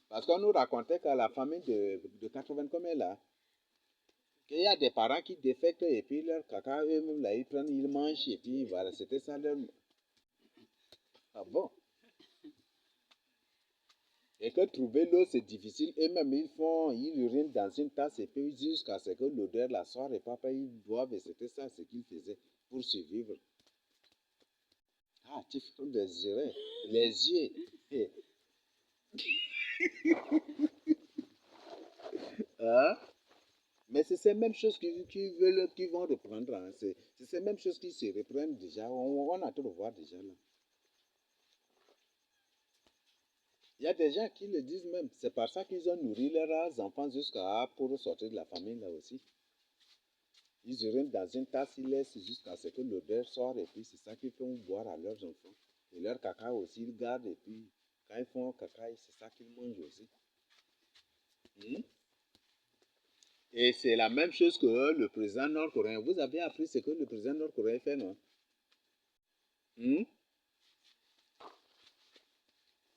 Parce qu'on nous racontait qu'à la famille de 80 comme elle a, qu'il y a des parents qui défectent et puis leur caca, eux-mêmes, là, ils prennent, ils mangent et puis voilà, c'était ça leur... Ah bon? Et que trouver l'eau, c'est difficile. Eux-mêmes, ils urinent dans une tasse et puis jusqu'à ce que l'odeur la sorte et papa, ils boivent et c'était ça ce qu'ils faisaient pour survivre. Ah, tu fais des yeux, les yeux. Eh, hein? Mais c'est ces mêmes choses qui vont reprendre. Hein. C'est ces mêmes choses qui se reprennent déjà. On a tout revoir déjà là. Il y a des gens qui le disent même. C'est par ça qu'ils ont nourri leurs enfants jusqu'à pour sortir de la famille là aussi. Ils urinent dans une tasse, ils laissent jusqu'à ce que l'odeur sorte et puis c'est ça qu'ils font boire à leurs enfants. Et leur caca aussi, ils gardent et puis quand ils font caca, c'est ça qu'ils mangent aussi. Hmm? Et c'est la même chose que le président nord-coréen. Vous avez appris ce que le président nord-coréen fait, non? Hmm?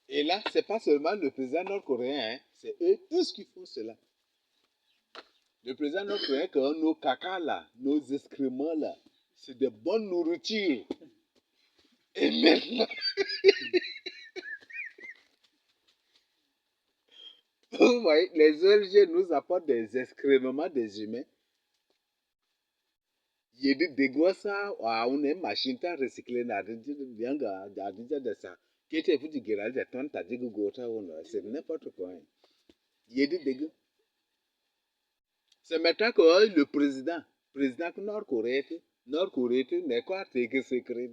Et là, c'est pas seulement le président nord-coréen, hein, c'est eux tous qui font cela. Le président nord-coréen, que nos caca là, nos excréments là, c'est de bonnes nourritures. Et maintenant, vous voyez, les ONG nous apportent des excréments des humains. Il y a des gosses, on est machine à recycler, de ça. Qui était foutu de guérir, de ton, t'as dit que c'est n'importe quoi. Il y a des dégâts. C'est maintenant que le président Nord-Corée, Nord-Corée n'est quoi que secret.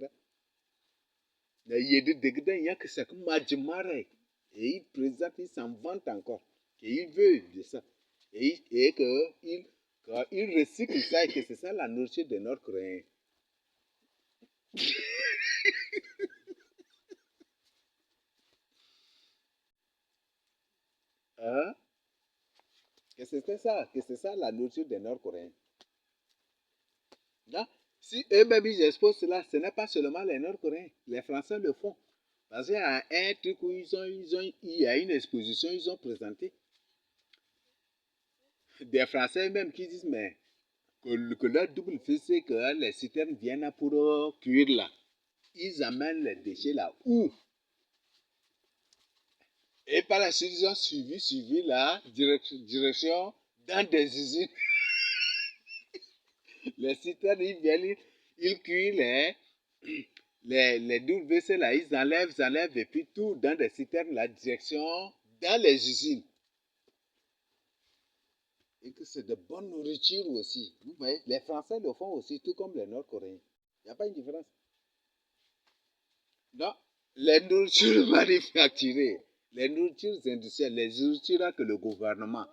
Il y a des dégâts, il y a que c'est comme Majimare. Et il présente, il s'en vante encore. Et il veut de ça. Et qu'il recycle ça et que c'est ça la nourriture des Nord-Coréens. Hein? Que c'est ça la nourriture des Nord-Coréens. Là, si eux-mêmes ils exposent cela, ce n'est pas seulement les Nord-Coréens, les Français le font. Parce qu'il y a un truc où il y a une exposition, ils ont présenté des Français eux-mêmes qui disent mais que leur double fait, c'est que les citernes viennent pour cuire là. Ils amènent les déchets là où? Et par la suite, ils ont suivi la direction dans des usines. Les citernes, ils viennent, ils cuisent les WC là, ils enlèvent et puis tout dans des citernes, la direction dans les usines. Et que c'est de bonne nourriture aussi. Vous voyez, les Français le font aussi, tout comme les Nord-Coréens. Il n'y a pas une différence. Donc, les nourritures manufacturées, les nourritures industrielles, les nourritures que le gouvernement,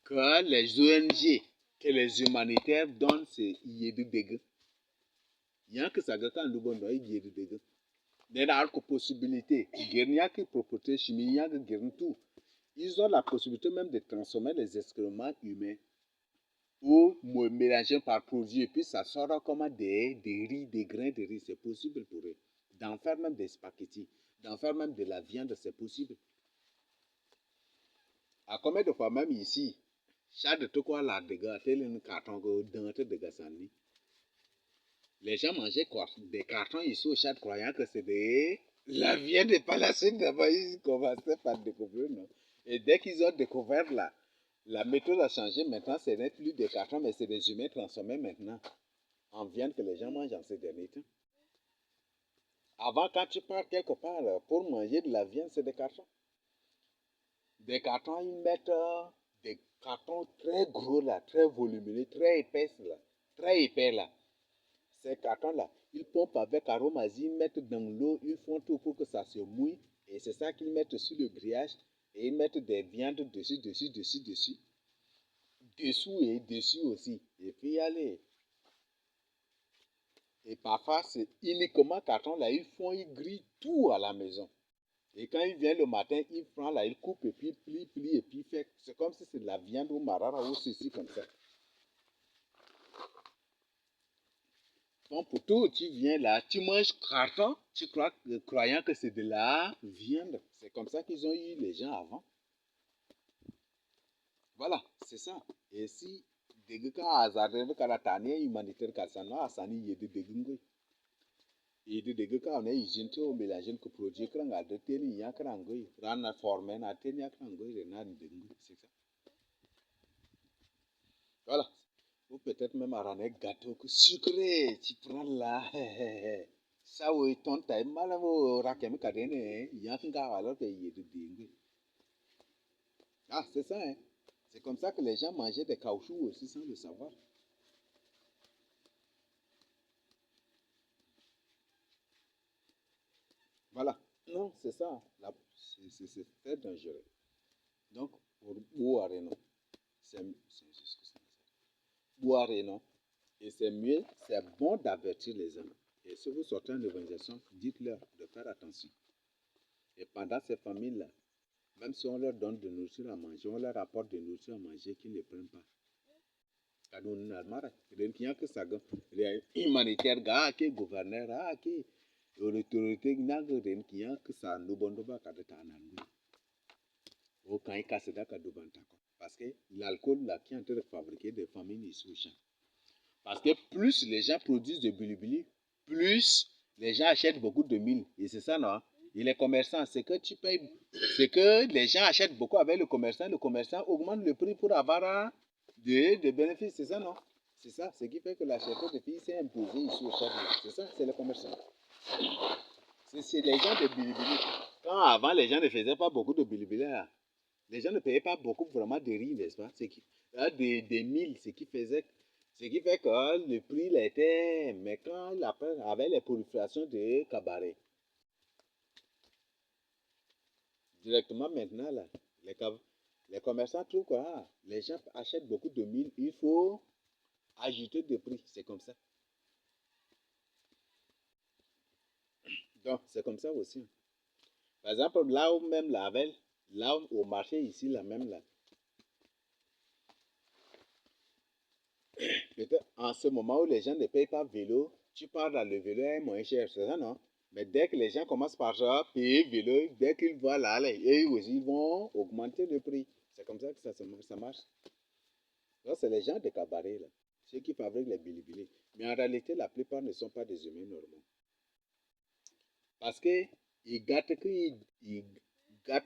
que les ONG, que les humanitaires donnent, c'est il y a du dégât. Il y a que ça quand nous bon, il y a du dégât. Il y a une possibilité. Il y a que propriété chimique, il y a que tout. Ils ont la possibilité même de transformer les excréments humains ou mélanger par produit et puis ça sort comme des riz, des grains de riz. C'est possible pour eux. D'en faire même des spaghettis, d'en faire même de la viande, c'est possible. À combien de fois même ici, chaque de tout quoi là, de gâter le carton de gasani. Les gens mangeaient des cartons ici au chat croyant que c'est des... La viande n'est pas la suite d'abord, ils commençaient par découvrir, non? Et dès qu'ils ont découvert là, la méthode a changé. Maintenant, ce n'est plus des cartons, mais c'est des humains transformés maintenant en viande que les gens mangent en ces derniers temps. Avant, quand tu pars quelque part pour manger de la viande, c'est des cartons. Des cartons, ils mettent des cartons très gros là, très volumineux, très épais là. Très épais là. Ces cartons-là, ils pompent avec aromasi, ils mettent dans l'eau, ils font tout pour que ça se mouille. Et c'est ça qu'ils mettent sur le grillage. Et ils mettent des viandes dessus, dessus, dessus, dessus. Dessous et dessus aussi. Et puis allez. Et parfois, c'est uniquement carton là, ils grillent tout à la maison. Et quand il vient le matin, il prend là, il coupe et puis plie et puis fait. C'est comme si c'est de la viande ou marara ou ceci comme ça. Donc pour tout, tu viens là, tu manges carton, tu crois, croyant que c'est de la viande. C'est comme ça qu'ils ont eu les gens avant. Voilà, c'est ça. Et si degu ka azarde ka tani humanitaire ka sana asani yedi degu ngoi. Yedi degu ka on est hygiène au mélange que produit krang a de teni ya krang ngoi. Rana forme na teni ya krang ngoi na degu, c'est ça. Voilà. Ou peut-être même à un gâteau sucré, tu prends là. Ça, oui, ton time, malamo, rakem kadene, yankinga, alors qu'il y a de dingue. Ah, c'est ça, hein. C'est comme ça que les gens mangeaient des caoutchoucs aussi sans le savoir. Voilà. Non, c'est ça. C'est très dangereux. Donc, pour boire et non, c'est boire et non. Et c'est mieux, c'est bon d'avertir les gens. Et si vous sortez en évangélisation, dites-leur de faire attention. Et pendant ces familles-là, même si on leur donne de nourriture à manger, on leur apporte de nourriture à manger qu'ils ne prennent pas. Kadun na mara, ren kiyan que ça humanitaire ga ke gouverneur ke autorité nang ren kiyan que ça no bondo ba kada tanan. O kan ka se da ka dubanta ko. Parce que l'alcool là qui est en train de fabriquer des famines ici. Parce que plus les gens produisent de bilibili, plus les gens achètent beaucoup de mille. Et c'est ça, non? Et les commerçants, c'est que tu payes, c'est que les gens achètent beaucoup avec le commerçant augmente le prix pour avoir des bénéfices, c'est ça, non? C'est ça, ce qui fait que la cherté de filles s'est imposée ici au Chad. C'est ça, c'est le commerçant. C'est les gens de bilibili. Quand avant, les gens ne faisaient pas beaucoup de bilibili, les gens ne payaient pas beaucoup vraiment de riz, n'est-ce pas? Des milles, ce qui fait que le prix il était, mais quand avec les proliférations de cabaret, directement maintenant, là, les, les commerçants trouvent que les gens achètent beaucoup de milles, il faut ajouter des prix, c'est comme ça. Donc, c'est comme ça aussi. Par exemple, là où même la veille, là où, au marché ici, là même là, peut-être en ce moment où les gens ne payent pas vélo, tu pars dans le vélo est moins cher, c'est ça, non? Mais dès que les gens commencent par payer vélo, dès qu'ils voient là, eux aussi ils vont augmenter le prix. C'est comme ça que ça marche. Donc, c'est les gens de cabaret, là, ceux qui fabriquent les bilibili. Mais en réalité, la plupart ne sont pas des humains normaux. Parce que ils gâtent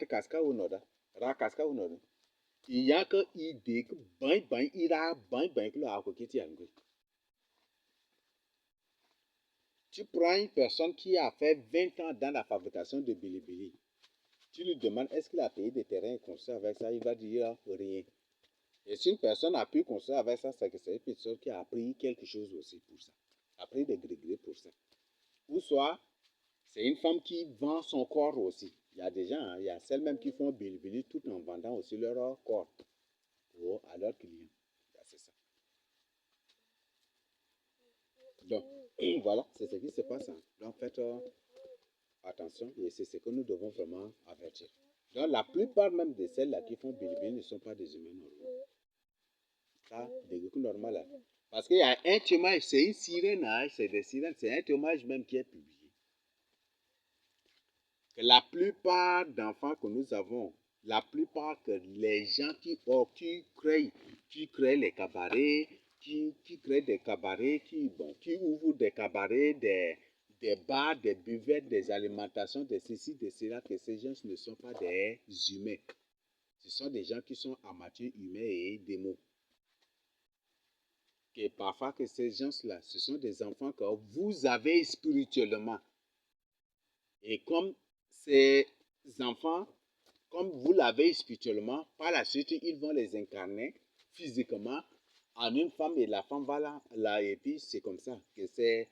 casca ou non, ra casca ou non. Il y a que ils disent que il a que le ako qui tient. Tu prends une personne qui a fait 20 ans dans la fabrication de bilibili. Tu lui demandes est-ce qu'il a payé des terrains et construit avec ça, il va dire rien. Et si une personne a pu construire avec ça, c'est que c'est une personne qui a appris quelque chose aussi pour ça. A appris des degrés pour ça. Ou soit, c'est une femme qui vend son corps aussi. Il y a des gens, hein, il y a celles même qui font bilibili tout en vendant aussi leur corps à leurs clients. C'est ça. Donc, voilà, c'est ce qui se passe. Hein. Donc, faites attention et c'est ce que nous devons vraiment avertir. Donc, la plupart même de celles-là qui font bilibili ne sont pas des humains normaux. Ça, des groupes normaux là. Parce qu'il y a un témoignage, c'est une sirène, hein, c'est des sirènes, c'est un témoignage même qui est publié. Que la plupart d'enfants que nous avons, la plupart que les gens qui créent les cabarets, qui créent des cabarets, qui ouvrent des cabarets, des bars, des buvettes, des alimentations, des ceci, des cela, que ces gens ne sont pas des humains. Ce sont des gens qui sont amateurs humains et démons. Que parfois que ces gens-là, ce sont des enfants que vous avez spirituellement. Et comme ces enfants, comme vous l'avez spirituellement, par la suite, ils vont les incarner physiquement en une femme et la femme va là et puis c'est comme ça que ces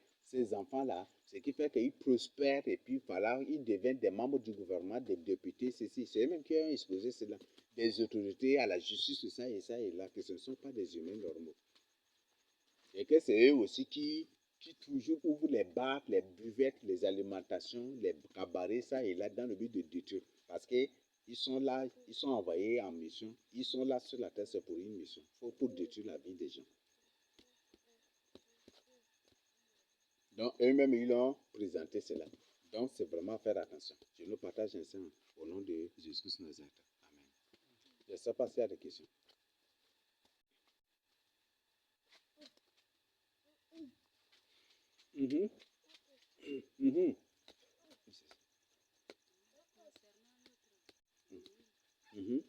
enfants-là, ce qui fait qu'ils prospèrent et puis voilà, ils deviennent des membres du gouvernement, des députés, ceci, c'est eux-mêmes qui ont exposé cela, des autorités à la justice, ça et là, que ce ne sont pas des humains normaux. Et que c'est eux aussi qui toujours ouvrent les bars, les buvettes, les alimentations, les cabarets, ça et là, dans le but de détruire. Parce qu'ils sont là, ils sont envoyés en mission. Ils sont là sur la terre, c'est pour une mission. Pour détruire la vie des gens. Donc, eux-mêmes, ils ont présenté cela. Donc, c'est vraiment faire attention. Je nous partage ainsi au nom de Jésus Nazareth. Amen. Je ne sais pas s'il y a des questions. Mhm. Mhm. Mhm.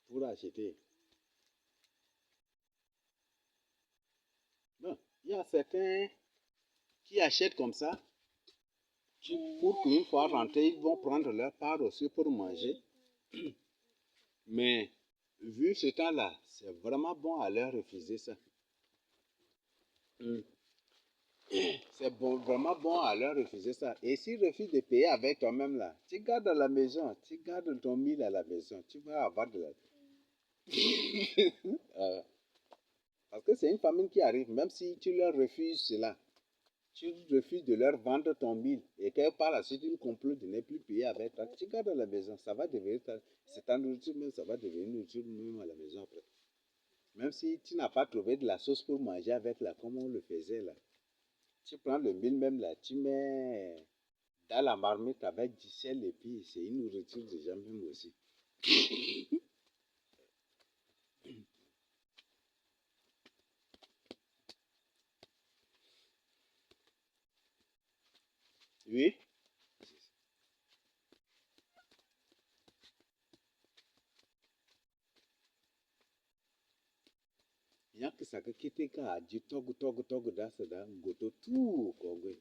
Pour acheter. Non, il y a certains qui achètent comme ça, pour qu'une fois rentrés, ils vont prendre leur part aussi pour manger. Mais vu ce temps-là, c'est vraiment bon à leur refuser ça. C'est bon, vraiment bon à leur refuser ça. Et s'ils refusent de payer avec toi-même là, tu gardes à la maison, tu gardes ton 1000 à la maison, tu vas avoir de la... parce que c'est une famine qui arrive, même si tu leur refuses cela, tu refuses de leur vendre ton 1000 et que par la suite ils concluent de ne plus payer avec toi, tu gardes à la maison, ça va devenir, c'est ta nourriture même, ça va devenir nourriture même à la maison après. Même si tu n'as pas trouvé de la sauce pour manger avec là, comme on le faisait là. Tu prends le 1000 même là, tu mets dans la marmite avec du sel et puis c'est une nourriture déjà même aussi. Oui. Il y a que ça qui était qu'à du tog dans ce dans goto tout kogwe.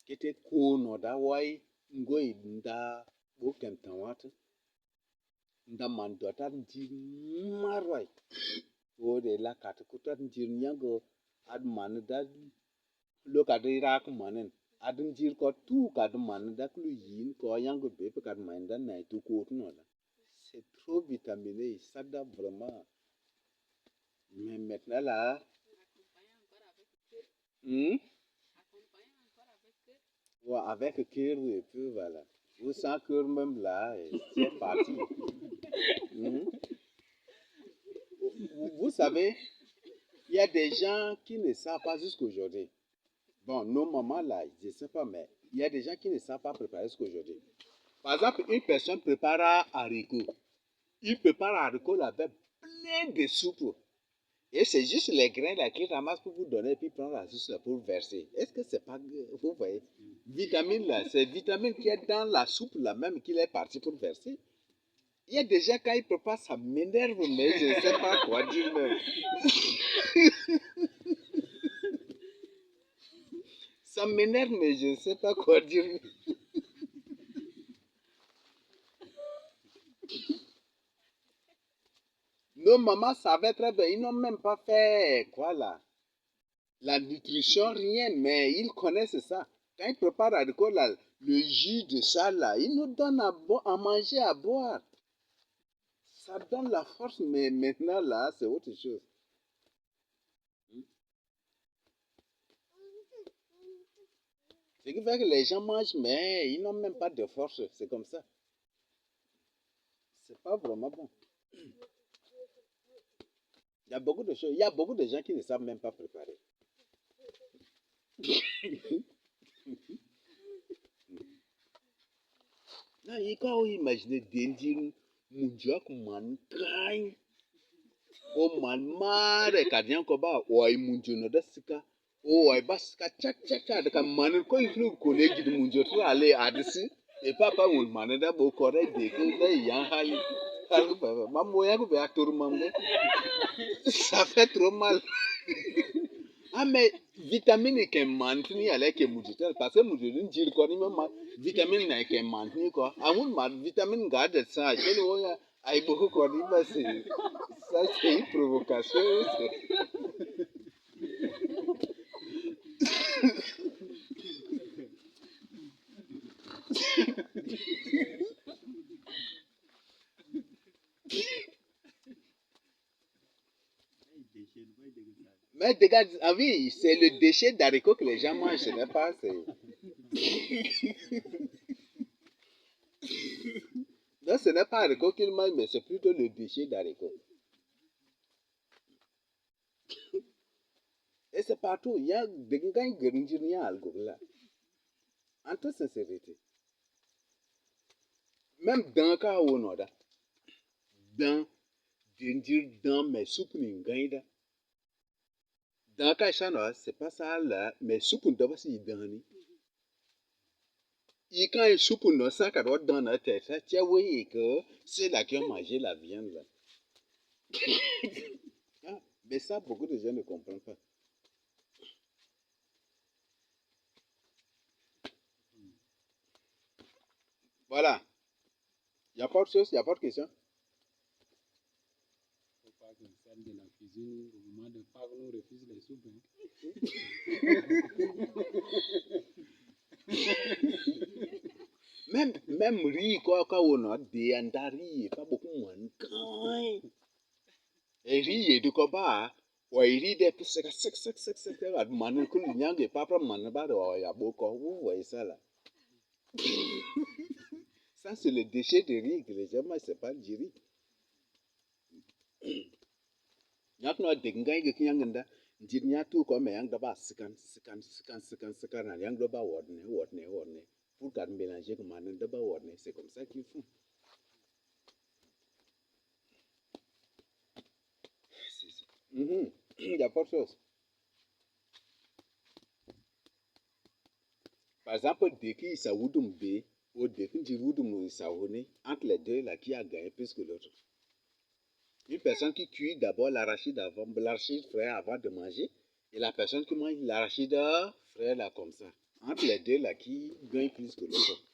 Qui était kono da wai ngoi nda bokem tawat nda mandota ndi marwai. O de la katukuta ndi nyango ad man da lo kadira manen. Adin jir ko tout kad man da klu yin ko yango be kad man da na tout ko no da. C'est trop vitaminé, ça donne vraiment. Mais maintenant là, ouais, avec cœur et puis voilà. Ou sans cœur même là, c'est parti. Vous savez, il y a des gens qui ne savent pas jusqu'aujourd'hui. Bon, nos mamans là, je ne sais pas, mais il y a des gens qui ne savent pas préparer jusqu'aujourd'hui. Par exemple, une personne prépare un haricot. Il prépare un haricot avec plein de soupe. Et c'est juste les grains là qu'il ramasse pour vous donner et puis prendre la sauce là pour verser. Est-ce que c'est pas... Vous voyez, vitamine là, c'est vitamine qui est dans la soupe là même qu'il est parti pour verser. Il y a des gens quand ils préparent, ça m'énerve, mais je ne sais pas quoi dire même. Ça m'énerve, mais je ne sais pas quoi dire. Nos mamans savaient très bien, ils n'ont même pas fait quoi là. La nutrition, rien, mais ils connaissent ça. Quand ils préparent là, le jus de ça là, ils nous donnent à manger, à boire. Ça donne la force, mais maintenant là, c'est autre chose. Ce qui fait que les gens mangent, mais ils n'ont même pas de force. C'est comme ça. C'est pas vraiment bon. Il y a beaucoup de choses. Il y a beaucoup de gens qui ne savent même pas préparer. Non, il faut imaginer d'Indien, Mujak Mankai, O Man Mare, Kadian Koba, ou Munjuno de Sika, Oh, et bas, ka de ka manu ko iflu collègue de mon jotu aller à dessus. Et papa on manu da bo correct de que da yan hali. Algo baba, maman ya ko be atur mamde. Ça fait trop mal. Ah mais vitamine ke mantini ale ke mujutel parce que mujulin jil ko ni ma vitamine na ke mantini ko. Amun ma vitamine ga de ça, je le vois ay beaucoup ko ni ba c'est ça c'est une provocation. Mais dégage, ah oui, c'est le déchet d'haricots que les gens mangent, ce n'est pas. Non, ce n'est pas haricot qu'ils mangent, mais c'est plutôt le déchet d'haricots. Et c'est partout. Il y a des gens qui ont là. En toute sincérité. Même dans le cas où on a, dans mes soupes, dans le cas où c'est pas ça là, mais soupes, d'abord, c'est dans et quand il soupe non ça quand on dans la tête ça tu vois que c'est là qui ont mangé la viande là. Ah, mais ça beaucoup de gens ne comprennent pas. Voilà, il n'y a pas de chose, il n'y a pas de question. Faut pas que celle de la cuisine, au moment de Pâques, nous refuse les soupes. Même riz quoi quand on a des andari pas beaucoup moins quand et riz et de quoi bah ouais riz des plus sec là man que le nyang et pas prendre man ba de ya beaucoup vous voyez ça là. Ça c'est le déchet de riz que les gens mangent, c'est pas du riz. Nyak no de ngai ge kyang nda njit nya tu ko me yang da ba sikan na yang do ba wodne pour qu'à mélanger comme man da ba wodne c'est comme ça qu'ils font. Il y a pas de chose. Par exemple, dès qu'il s'aoudum B ou dès qu'il dit oudum s'aoudne, entre les deux, là, qui a gagné plus que l'autre. Une personne qui cuit d'abord l'arachide frais avant de manger, et la personne qui mange l'arachide frais là comme ça. Entre les deux, là, qui gagne plus que l'autre.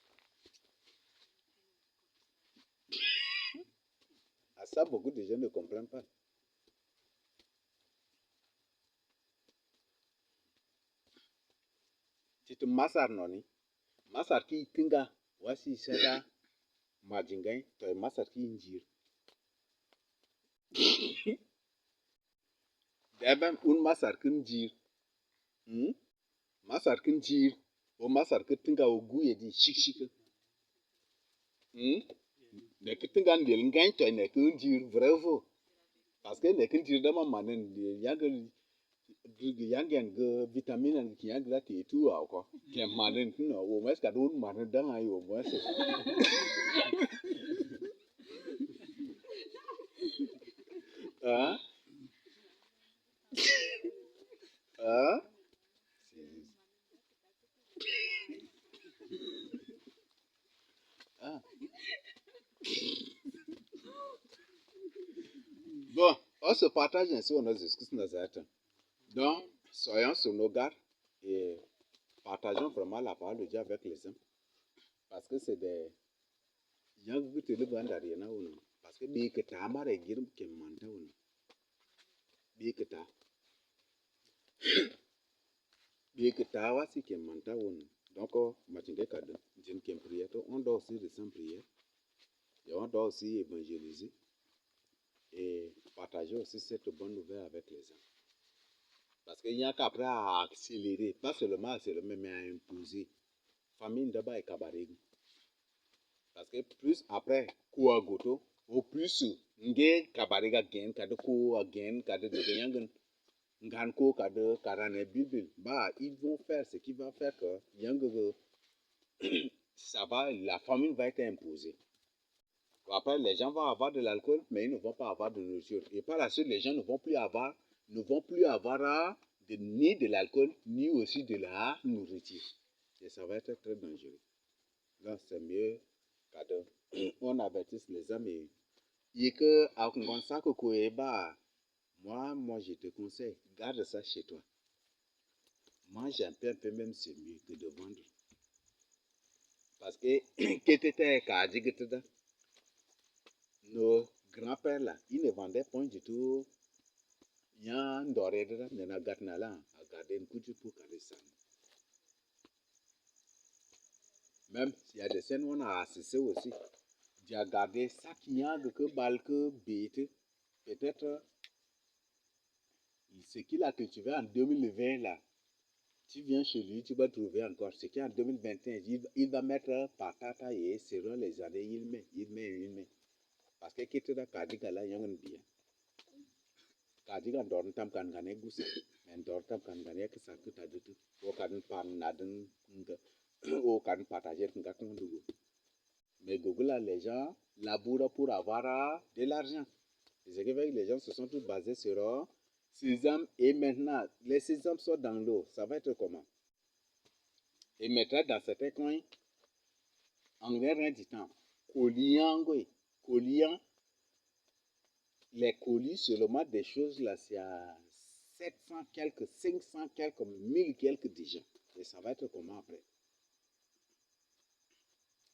À ça, beaucoup de gens ne comprennent pas. Tu te masar noni, masar qui tinga, voici ça majingai, tu es masar qui injire. D'abord, une masar qui injire. Masar qui injire, ou masar qui tinga au goût et dit chic. Ne que tinga ndel ngai to ne que injire vrai faux. Parce que ne que injire dama manen yang vitamine qui yang là tu tout quoi. Qui manen no, au moins ka don manen dans ay au moins. Hein? Hein? Ah. Bon, on se partage ainsi, on a discuté dans un temps. Donc, soyons sur nos gardes et partageons vraiment la parole de Dieu avec les hommes. Parce que c'est des. Yang gu te liban da rena wono. Parce que bi que ta mare girum ke manta wono. Bi que ta. Bi que ta wasi ke manta wono. Donc, matingue kade. Jin kem prière. On doit aussi descendre prière. Et on doit aussi évangéliser. Et partager aussi cette bonne nouvelle avec les hommes. Parce qu'il n'y a qu'après à accélérer, pas seulement accélérer, mais à imposer. Famille d'abord et cabaret. Parce que plus après, quoi goto, au plus, nge cabaret gain, kade ko gain, kade de yangan, ngan ko kade karane bibil. Bah, ils vont faire ce qui va faire que ça va, la famine va être imposée. Après, les gens vont avoir de l'alcool, mais ils ne vont pas avoir de nourriture. Et par la suite, les gens ne vont plus avoir ni de l'alcool, ni aussi de la nourriture. Et ça va être très dangereux. Donc, c'est mieux qu'on avertisse les amis. Et que, à ça que moi, je te conseille, garde ça chez toi. Mange un peu, même c'est mieux que de vendre. Parce que, nos grands-pères là, ils ne vendaient point du tout. Il y a un doré de la gatnala à garder une couture pour garder ça. Même s'il y a des scènes où on a assisté aussi. Il a gardé ça qui a que balque bête. Peut-être ce qu'il a cultivé en 2020 là. Tu viens chez lui, tu vas trouver encore ce qui est en 2021. Il va mettre patata et selon les années, il met. Parce que qui te da kadiga là, il y a un bien. Kadiga dorm tam kan gane gusa. Mais dorm tam kan gane que ça que t'as du tout. Au kan pan nadin, au kan partager nga ton dugo. Mais Google là, les gens labourent pour avoir de l'argent. Ce qui fait que les gens se sont tous basés sur sésame et maintenant, les sésames sont dans l'eau. Ça va être comment? Et mettra dans certains coins, en rien du temps, colliant, les colis seulement des choses là, c'est à 700 quelques, 500 quelques, 1000 quelques déjà. Et ça va être comment après?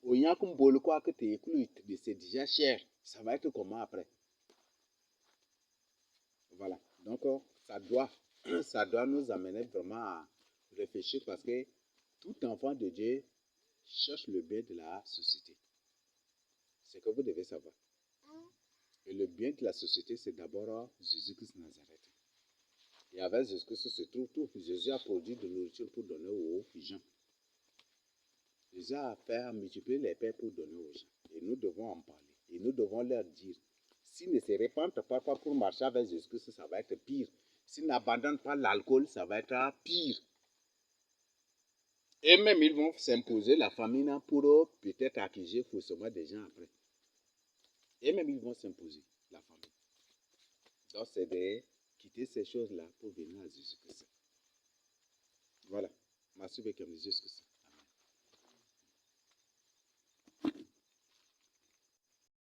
Au y a comme bol quoi que tu éclus, c'est déjà cher. Ça va être comment après? Voilà. Donc, ça doit nous amener vraiment à réfléchir parce que tout enfant de Dieu cherche le bien de la société. C'est ce que vous devez savoir. Et le bien de la société, c'est d'abord Jésus-Christ Nazareth. Et avec Jésus-Christ se trouve tout. Jésus a produit de nourriture pour donner aux gens. Jésus a fait multiplier les pains pour donner aux gens. Et nous devons en parler. Et nous devons leur dire, s'ils ne se répandent pas pour marcher avec Jésus-Christ, ça va être pire. S'ils n'abandonnent pas l'alcool, ça va être pire. Et même ils vont s'imposer la famine pour peut-être accuser forcément des gens après. Et même ils vont s'imposer la famine. Donc c'est de quitter ces choses-là pour venir à Jésus-Christ. Voilà. Merci beaucoup, Jésus-Christ.